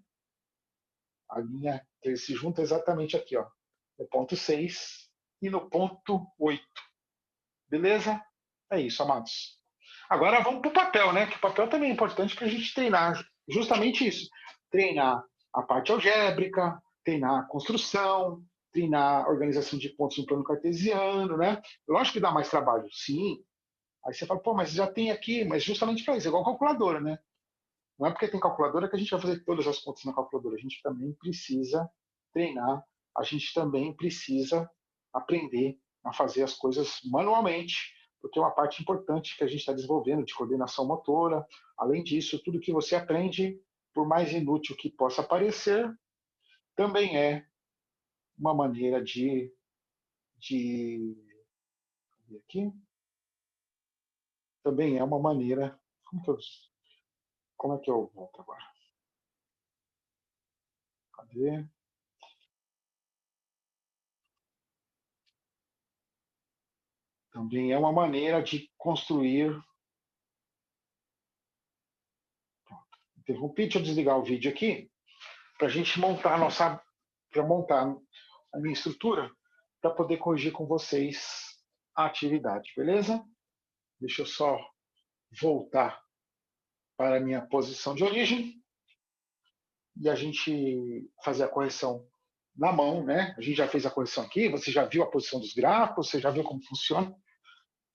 A linha eles se junta exatamente aqui, ó. No ponto 6 e no ponto 8. Beleza? É isso, amados. Agora vamos para o papel, né? Que o papel também é importante para a gente treinar justamente isso. Treinar a parte algébrica, treinar a construção, treinar a organização de pontos no plano cartesiano, né? Lógico que dá mais trabalho, sim. Aí você fala, pô, mas já tem aqui, mas justamente para isso, é igual calculadora, né? Não é porque tem calculadora que a gente vai fazer todas as contas na calculadora. A gente também precisa treinar, a gente também precisa aprender a fazer as coisas manualmente, porque é uma parte importante que a gente está desenvolvendo de coordenação motora. Além disso, tudo que você aprende, por mais inútil que possa parecer, também é uma maneira de aqui, também é uma maneira. Como é que eu volto agora? Cadê? Também é uma maneira de construir. Interrompi, deixa eu desligar o vídeo aqui para a gente montar a nossa, para montar a minha estrutura para poder corrigir com vocês a atividade, beleza? Deixa eu só voltar para a minha posição de origem e a gente fazer a correção na mão, né? A gente já fez a correção aqui, você já viu a posição dos gráficos, você já viu como funciona,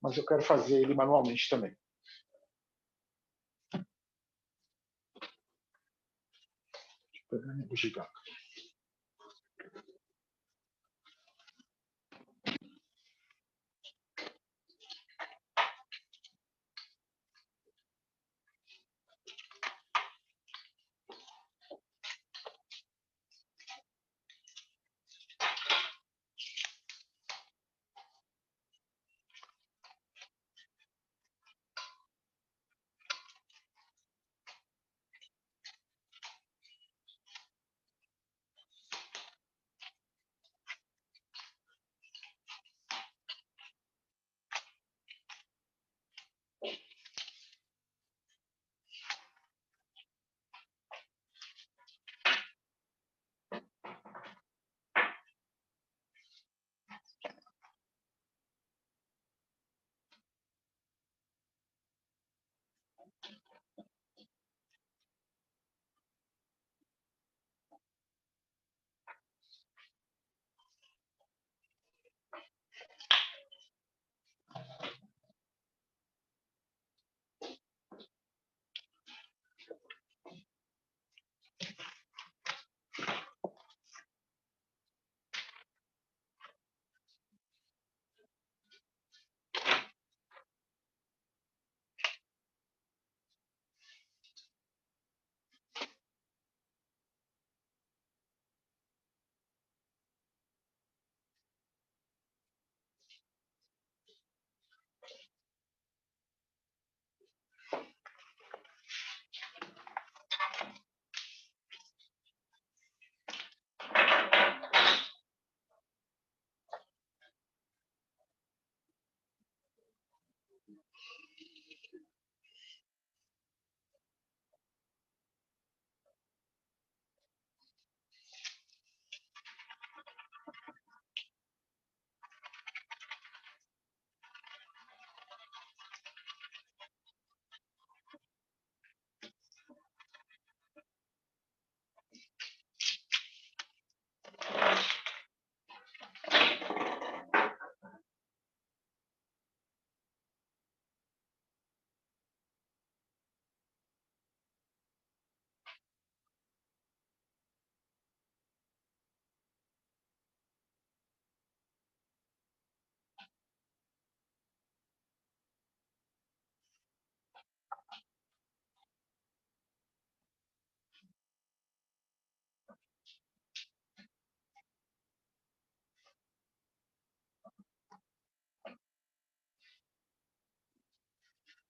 mas eu quero fazer ele manualmente também. Deixa eu pegar minha bugiganga.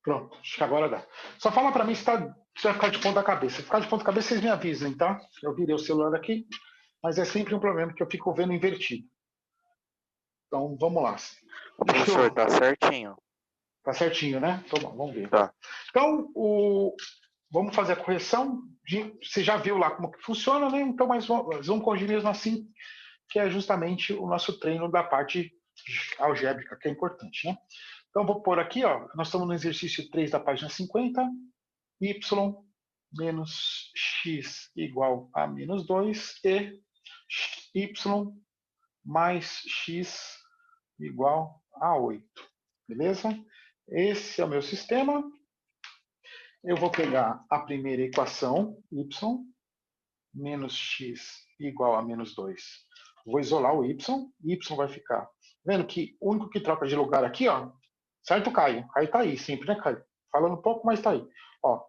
Pronto, acho que agora dá. Só fala para mim se vai ficar de ponta cabeça. Se ficar de ponta cabeça, vocês me avisem, tá? Eu virei o celular aqui, mas é sempre um problema que eu fico vendo invertido. Então, vamos lá. Ô, professor, tá certinho. Tá certinho, né? Então, bom, vamos ver. Tá. Então, vamos fazer a correção. Você já viu lá como que funciona, né? Então, mas vamos corrigir mesmo assim, que é justamente o nosso treino da parte algébrica, que é importante, né? Então, vou pôr aqui, ó, nós estamos no exercício 3 da página 50, y menos x igual a menos 2 e y mais x igual a 8. Beleza? Esse é o meu sistema. Eu vou pegar a primeira equação, y menos x igual a menos 2. Vou isolar o y vai ficar... Vendo que o único que troca de lugar aqui, ó, certo, Caio? Caio tá aí, sempre, né, Caio? Falando um pouco, mas tá aí. Ó,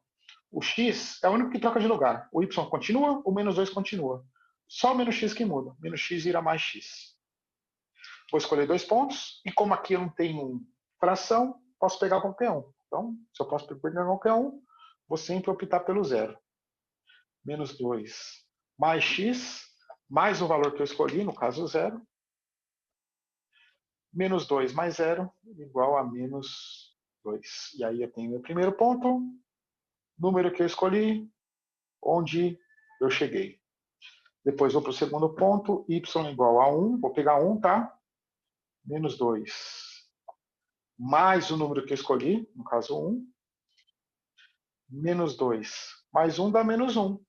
o x é o único que troca de lugar. O y continua, o menos 2 continua. Só o menos x que muda. Menos x vira mais x. Vou escolher 2 pontos, e como aqui eu não tenho fração, posso pegar qualquer um. Então, se eu posso pegar qualquer um, vou sempre optar pelo zero. Menos 2 mais x, mais o valor que eu escolhi, no caso zero. Menos 2 mais zero, igual a menos 2. E aí eu tenho meu primeiro ponto, número que eu escolhi, onde eu cheguei. Depois vou para o segundo ponto, y igual a 1, vou pegar 1, tá? Menos 2, mais o número que eu escolhi, no caso 1, menos 2, mais 1 dá menos 1.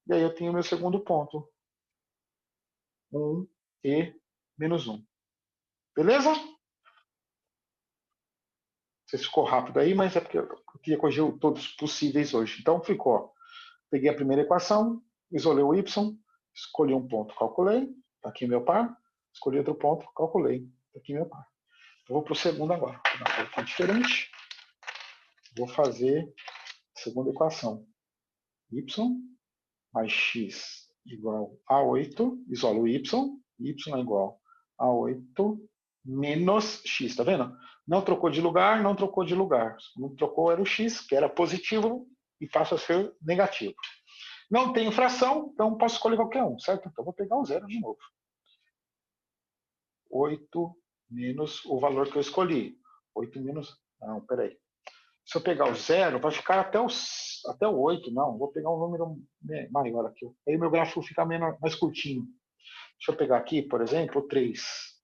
E aí eu tenho meu segundo ponto, 1 e menos 1. Beleza? Não sei se ficou rápido aí, mas é porque eu queria corrigir todos possíveis hoje. Então ficou, peguei a primeira equação, isolei o y, escolhi um ponto, calculei, está aqui meu par, escolhi outro ponto, calculei, está aqui meu par. Eu vou para o segundo agora, vou dar um diferente, vou fazer a segunda equação, y mais x igual a 8, isolo o y é igual a 8 menos x, tá vendo? Não trocou de lugar, não trocou de lugar. Não trocou era o x, que era positivo, e passa a ser negativo. Não tenho fração, então posso escolher qualquer um, certo? Então vou pegar o zero de novo. 8 menos o valor que eu escolhi. 8 menos... Não, peraí. Se eu pegar o zero, vai ficar até o 8. Não, vou pegar um número maior aqui. Aí meu gráfico fica mais curtinho. Deixa eu pegar aqui, por exemplo, o 3.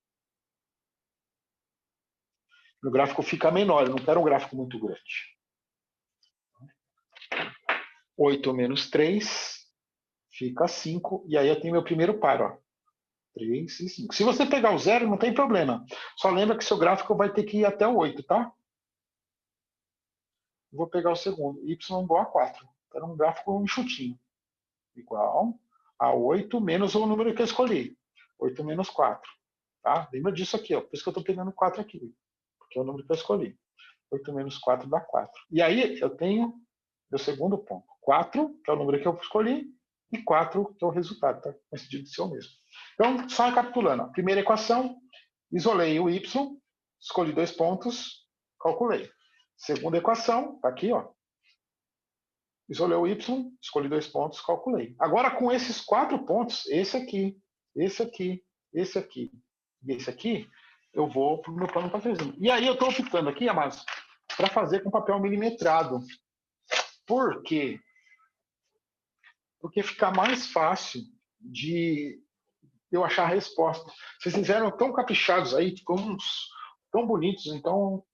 Meu gráfico fica menor, eu não quero um gráfico muito grande. 8 menos 3 fica 5. E aí eu tenho meu primeiro par, ó. 3 e 5. Se você pegar o zero, não tem problema. Só lembra que seu gráfico vai ter que ir até o 8, tá? Vou pegar o segundo. Y igual a 4. Era um gráfico enxutinho. Igual a 8 menos o número que eu escolhi. 8 menos 4. Tá? Lembra disso aqui, ó. Por isso que eu estou pegando 4 aqui. Porque é o número que eu escolhi. 8 menos 4 dá 4. E aí eu tenho meu segundo ponto. 4, que é o número que eu escolhi, e 4, que é o resultado. Tá? Coincidido de ser o mesmo. Então, só recapitulando. A primeira equação, isolei o y, escolhi 2 pontos, calculei. Segunda equação, tá aqui, ó. Isolei o y, escolhi 2 pontos, calculei. Agora, com esses 4 pontos, esse aqui, esse aqui, esse aqui e esse aqui, eu vou para o meu plano cartesiano. E aí eu estou optando aqui, amados, para fazer com papel milimetrado. Por quê? Porque fica mais fácil de eu achar a resposta. Vocês fizeram tão caprichados aí, ficam uns tão bonitos, então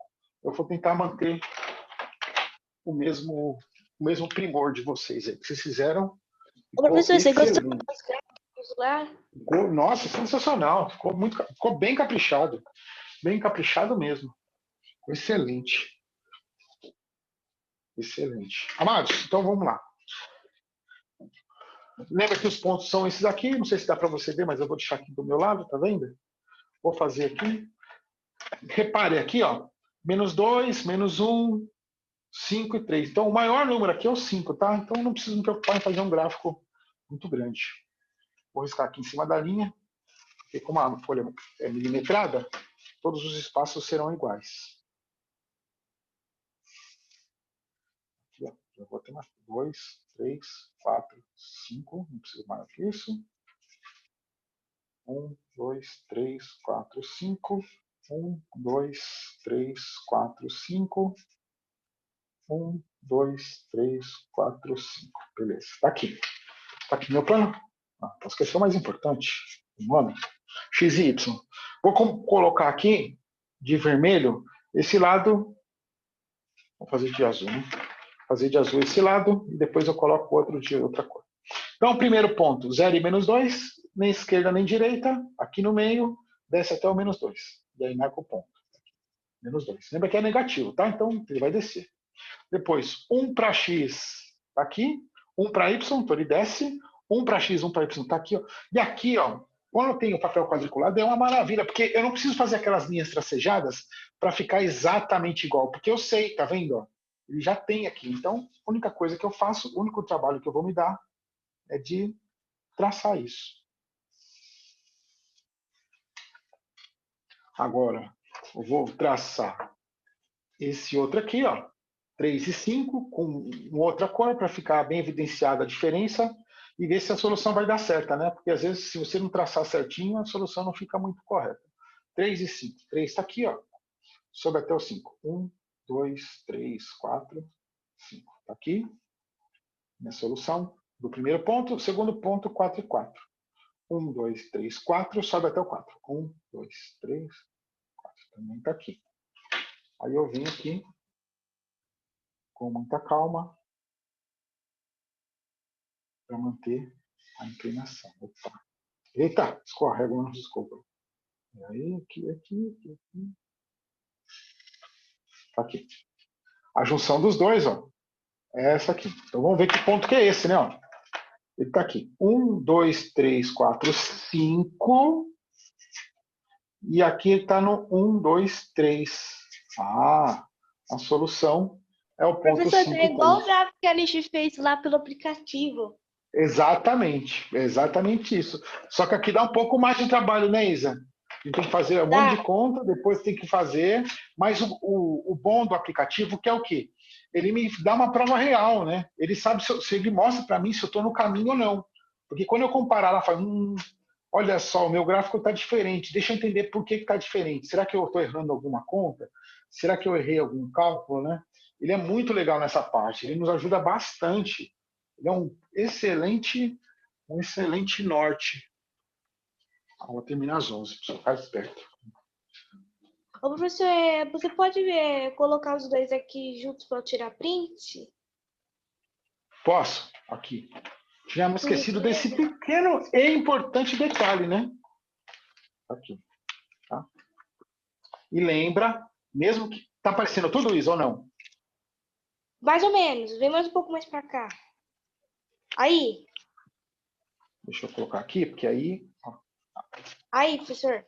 eu vou tentar manter o mesmo primor de vocês aí. Vocês fizeram. Ô, professor, você gostou excelente. dos gráficos lá? Nossa, sensacional. Ficou bem caprichado. Bem caprichado mesmo. Excelente. Excelente. Amados, então vamos lá. Lembra que os pontos são esses aqui. Não sei se dá para você ver, mas eu vou deixar aqui do meu lado, tá vendo? Vou fazer aqui. Repare aqui, ó. Menos 2, menos 1, 5 e 3. Então, o maior número aqui é o 5, tá? Então, não preciso me preocupar em fazer um gráfico muito grande. Vou riscar aqui em cima da linha, porque como a folha é milimetrada, todos os espaços serão iguais. Eu vou ter mais 2, 3, 4, 5. Não preciso mais que isso. 1, 2, 3, 4, 5. 1, 2, 3, 4, 5. 1, 2, 3, 4, 5. Beleza. Está aqui. Está aqui meu plano. Posso esquecer o mais importante. O nome. X e Y. Vou colocar aqui de vermelho esse lado. Vou fazer de azul, né? Fazer de azul esse lado e depois eu coloco outro de outra cor. Então, primeiro ponto, 0 e menos 2, nem esquerda nem direita, aqui no meio, desce até o menos 2. E aí marca o ponto. Menos 2. Lembra que é negativo, tá? Então, ele vai descer. Depois, 1 para x está aqui, 1 para y, então ele desce, 1 para x, 1 para y está aqui. Ó. E aqui, ó, quando eu tenho o papel quadriculado, é uma maravilha, porque eu não preciso fazer aquelas linhas tracejadas para ficar exatamente igual, porque eu sei, tá vendo? Ó? Ele já tem aqui. Então, a única coisa que eu faço, o único trabalho que eu vou me dar é de traçar isso. Agora, eu vou traçar esse outro aqui, ó, 3 e 5, com outra cor, para ficar bem evidenciada a diferença, e ver se a solução vai dar certa, né? Porque às vezes, se você não traçar certinho, a solução não fica muito correta. 3 e 5. 3 está aqui, ó. Sobe até o 5. 1, 2, 3, 4, 5. Está aqui. Minha solução do primeiro ponto. Segundo ponto, 4 e 4. 1, 2, 3, 4. Sobe até o 4. 1, 2, 3, 4. Também está aqui. Aí eu venho aqui com muita calma para manter a inclinação. Opa. Eita, escorrego, não, desculpa. E aí, aqui. Aqui. A junção dos dois, ó, é essa aqui. Então vamos ver que ponto que é esse, né? Ó. Ele está aqui. 1, 2, 3, 4, 5. E aqui ele está no 1, 2, 3. Ah, a solução é o ponto Professor, 5. é igual o gráfico que a gente fez lá pelo aplicativo. Exatamente isso. Só que aqui dá um pouco mais de trabalho, né, Isa? A gente tem que fazer um monte de conta, depois tem que fazer. Mas o bom do aplicativo que é o quê? Ele me dá uma prova real, né? Ele sabe se ele mostra para mim se eu estou no caminho ou não. Porque quando eu comparar lá, fala, olha só, o meu gráfico está diferente. Deixa eu entender por que está diferente. Será que eu estou errando alguma conta? Será que eu errei algum cálculo, né? Ele é muito legal nessa parte. Ele nos ajuda bastante. Ele é um excelente norte. Vou terminar às 11, para ficar esperto. Ô, professor, você pode colocar os dois aqui juntos para eu tirar print? Posso? Aqui. Tínhamos esquecido desse pequeno e importante detalhe, né? Aqui. Tá? E lembra, mesmo que... Tá aparecendo tudo isso ou não? Mais ou menos. Vem mais um pouco mais para cá. Aí. Deixa eu colocar aqui, porque aí... Ó. Aí, professor.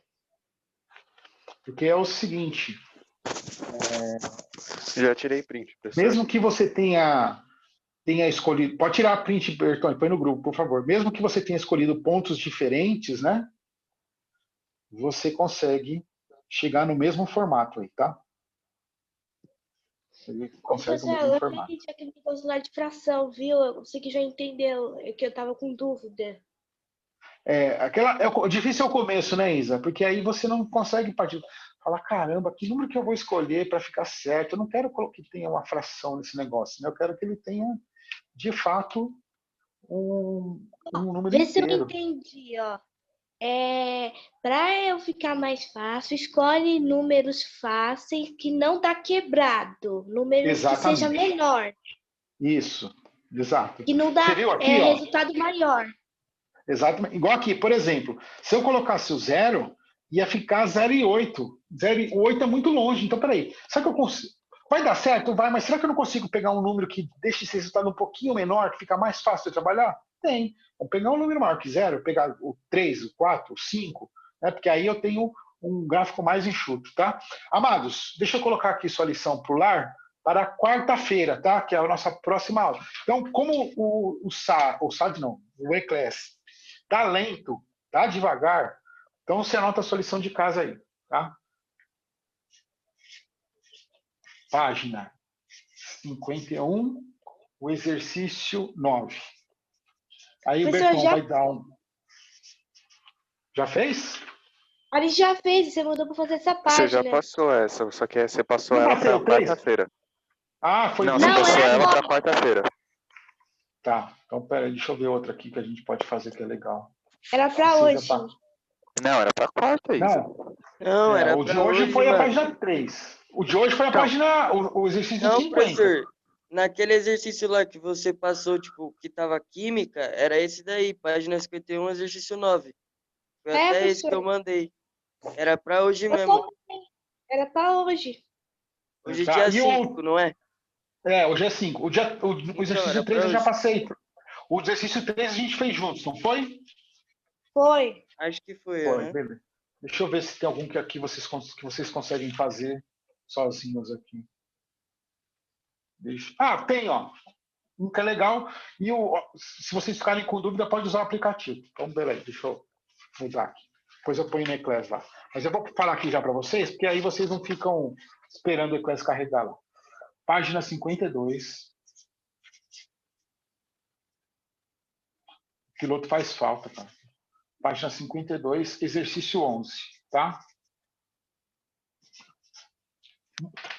Porque é o seguinte... Já tirei print, professor. Mesmo que você tenha escolhido... Pode tirar a print, Bertone, põe no grupo, por favor. Mesmo que você tenha escolhido pontos diferentes, né? Você consegue chegar no mesmo formato aí, tá? Você consegue o mesmo formato. Eu entendi aquele negócio lá de fração, viu? Você que já entendeu, é que eu tava com dúvida. Difícil é o começo, né, Isa? Porque aí você não consegue partir. Falar, caramba, que número que eu vou escolher para ficar certo? Eu não quero que tenha uma fração nesse negócio, né? Eu quero que ele tenha, de fato, um número Vê se eu inteiro. entendi, ó. Para eu ficar mais fácil, escolhe números fáceis que não tá quebrado. Número que seja menor. Isso, exato. Que não dá Você viu aqui, resultado maior. Exatamente. Igual aqui, por exemplo, se eu colocasse o 0, ia ficar 0,8. 0,8 é muito longe. Então, peraí. Será que eu consigo? Vai dar certo? Vai, mas será que eu não consigo pegar um número que deixe esse resultado um pouquinho menor, que fica mais fácil de trabalhar? Tem. Vou pegar um número maior que 0, pegar o 3, o 4, o 5, né? Porque aí eu tenho um gráfico mais enxuto, tá? Amados, deixa eu colocar aqui sua lição pro lar para quarta-feira, tá? Que é a nossa próxima aula. Então, como o E-Class tá lento, tá devagar, então você anota a sua lição de casa aí, tá? Página 51, o exercício 9. Aí o Professor, Berton já- vai dar um... Já fez? A gente já fez, você mandou para fazer essa Você já página. passou essa, só que você passou Não ela passei para o 3? quarta-feira. Ah, foi Não, duas. você Não, passou era ela agora. para quarta-feira. Tá, então peraí, deixa eu ver outra aqui que a gente pode fazer que é legal. Era para Precisa hoje. tá- Não, era para quarta, Isa. Não, Não, era o de pra hoje hoje, foi a mano. página 3. O de hoje foi a Então. página, o exercício Não, 50. professor. Naquele exercício lá que você passou, tipo, que tava química, era esse daí, página 51, exercício 9. Foi É, até esse que eu professor. mandei. Era pra hoje Eu mesmo. também. Era para hoje. Hoje é Tá, dia e 5, não é? hoje é 5. O Então, exercício era 3 pra eu já hoje. passei. O exercício 3 a gente fez juntos, não foi? Foi. Acho que foi, Foi, né? beleza. Deixa eu ver se tem algum que aqui que vocês conseguem fazer sozinhos aqui. Ah, tem, ó. Um que é legal. E se vocês ficarem com dúvida, pode usar o aplicativo. Então, beleza, deixa eu mudar aqui. Depois eu ponho no Eclair lá. Mas eu vou falar aqui já para vocês, porque aí vocês não ficam esperando o Eclair carregar lá. Página 52. O piloto faz falta, tá? Página 52, exercício 11, tá?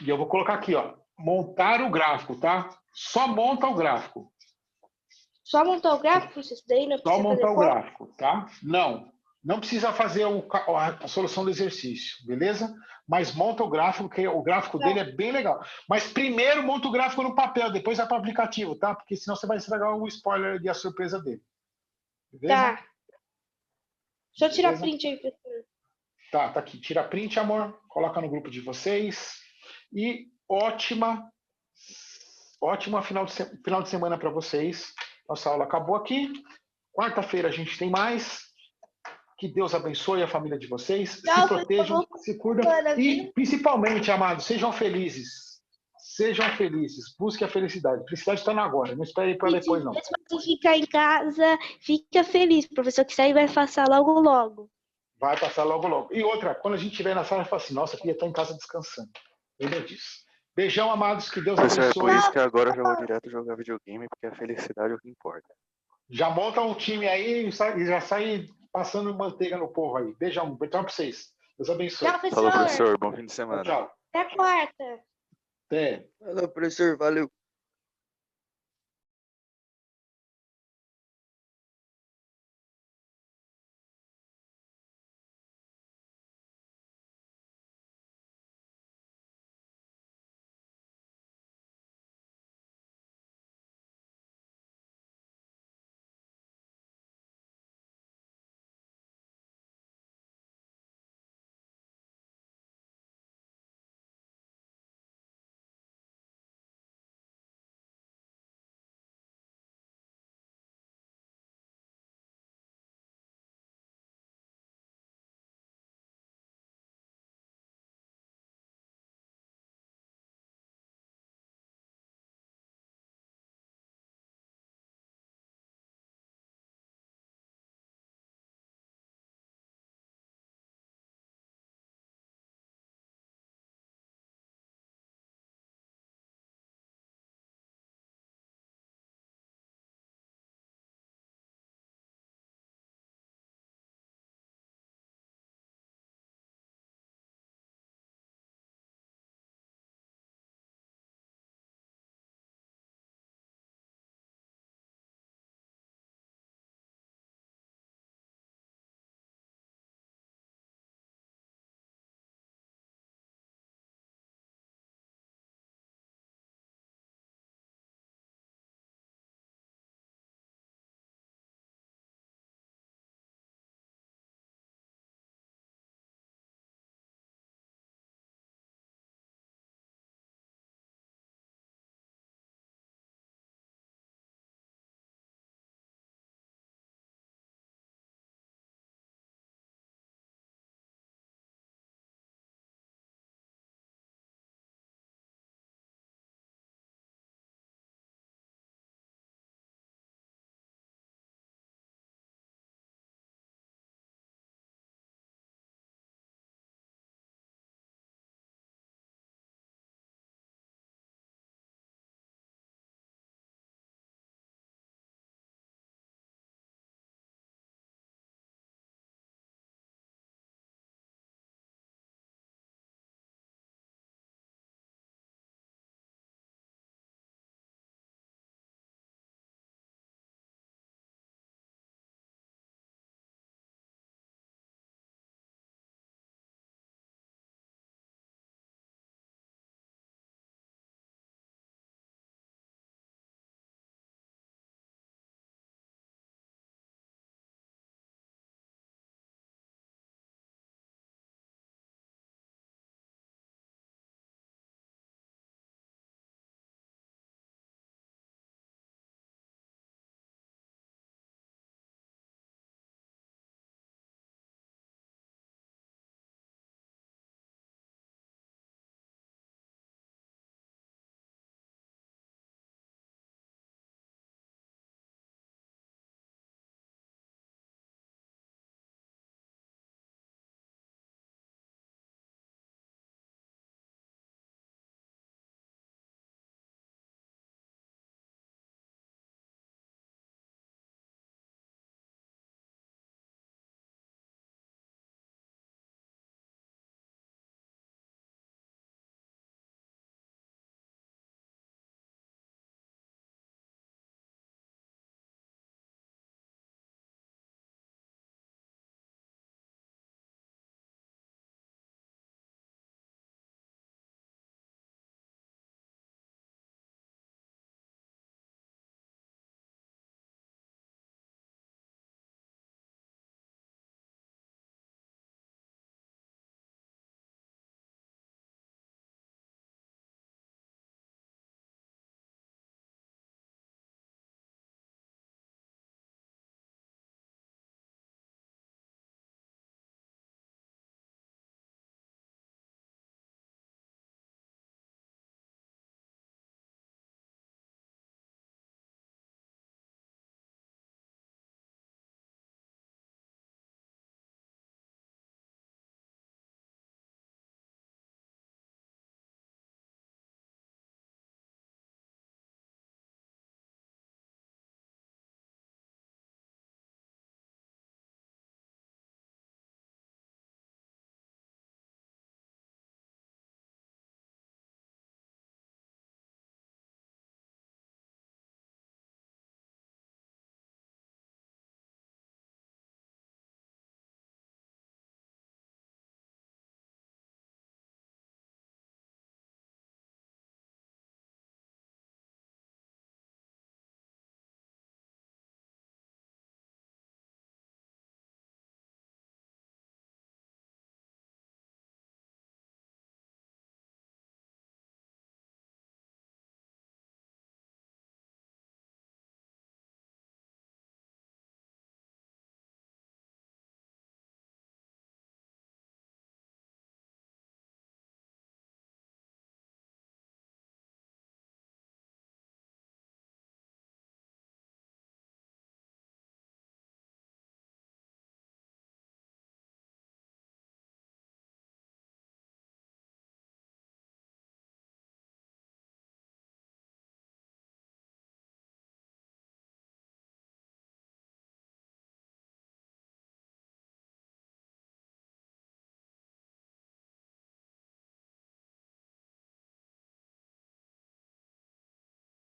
E eu vou colocar aqui, ó. Montar o gráfico, tá? Só monta o gráfico. Só montar o gráfico, isso daí não Só precisa montar fazer o conta? gráfico, tá? Não precisa fazer a solução do exercício, beleza? Mas monta o gráfico, que o gráfico dele é bem legal. Mas primeiro monta o gráfico no papel, depois vai para o aplicativo, tá? Porque senão você vai estragar o spoiler e a surpresa dele. Beleza? Tá. Deixa eu tirar Beleza? print aí, professor. Tá aqui. Tira print, amor. Coloca no grupo de vocês. E ótima final de semana para vocês. Nossa aula acabou aqui. Quarta-feira a gente tem mais. Que Deus abençoe a família de vocês. Tchau, Se protejam, pessoal. se cuidam. Semana, E, viu? principalmente, amados, sejam felizes. Sejam felizes. Busque a felicidade. A felicidade está no agora. Não espere para depois, não. Se você ficar em casa, fica feliz. O professor que sair vai passar logo, logo. Vai passar logo, logo. E outra, quando a gente estiver na sala, fala assim, nossa, eu queria estar em casa descansando. Lembra disso. Beijão, amados. Que Deus Professor, é por abençoe. isso que agora eu já vou direto jogar videogame, porque a felicidade é o que importa. Já monta um time aí e já sai passando manteiga no povo aí. Beijão. Beijão para vocês. Deus abençoe. Tchau, Falou, professor. professor. Bom fim de Tchau, semana. tchau. Até quarta. Até. Falou, professor. Valeu.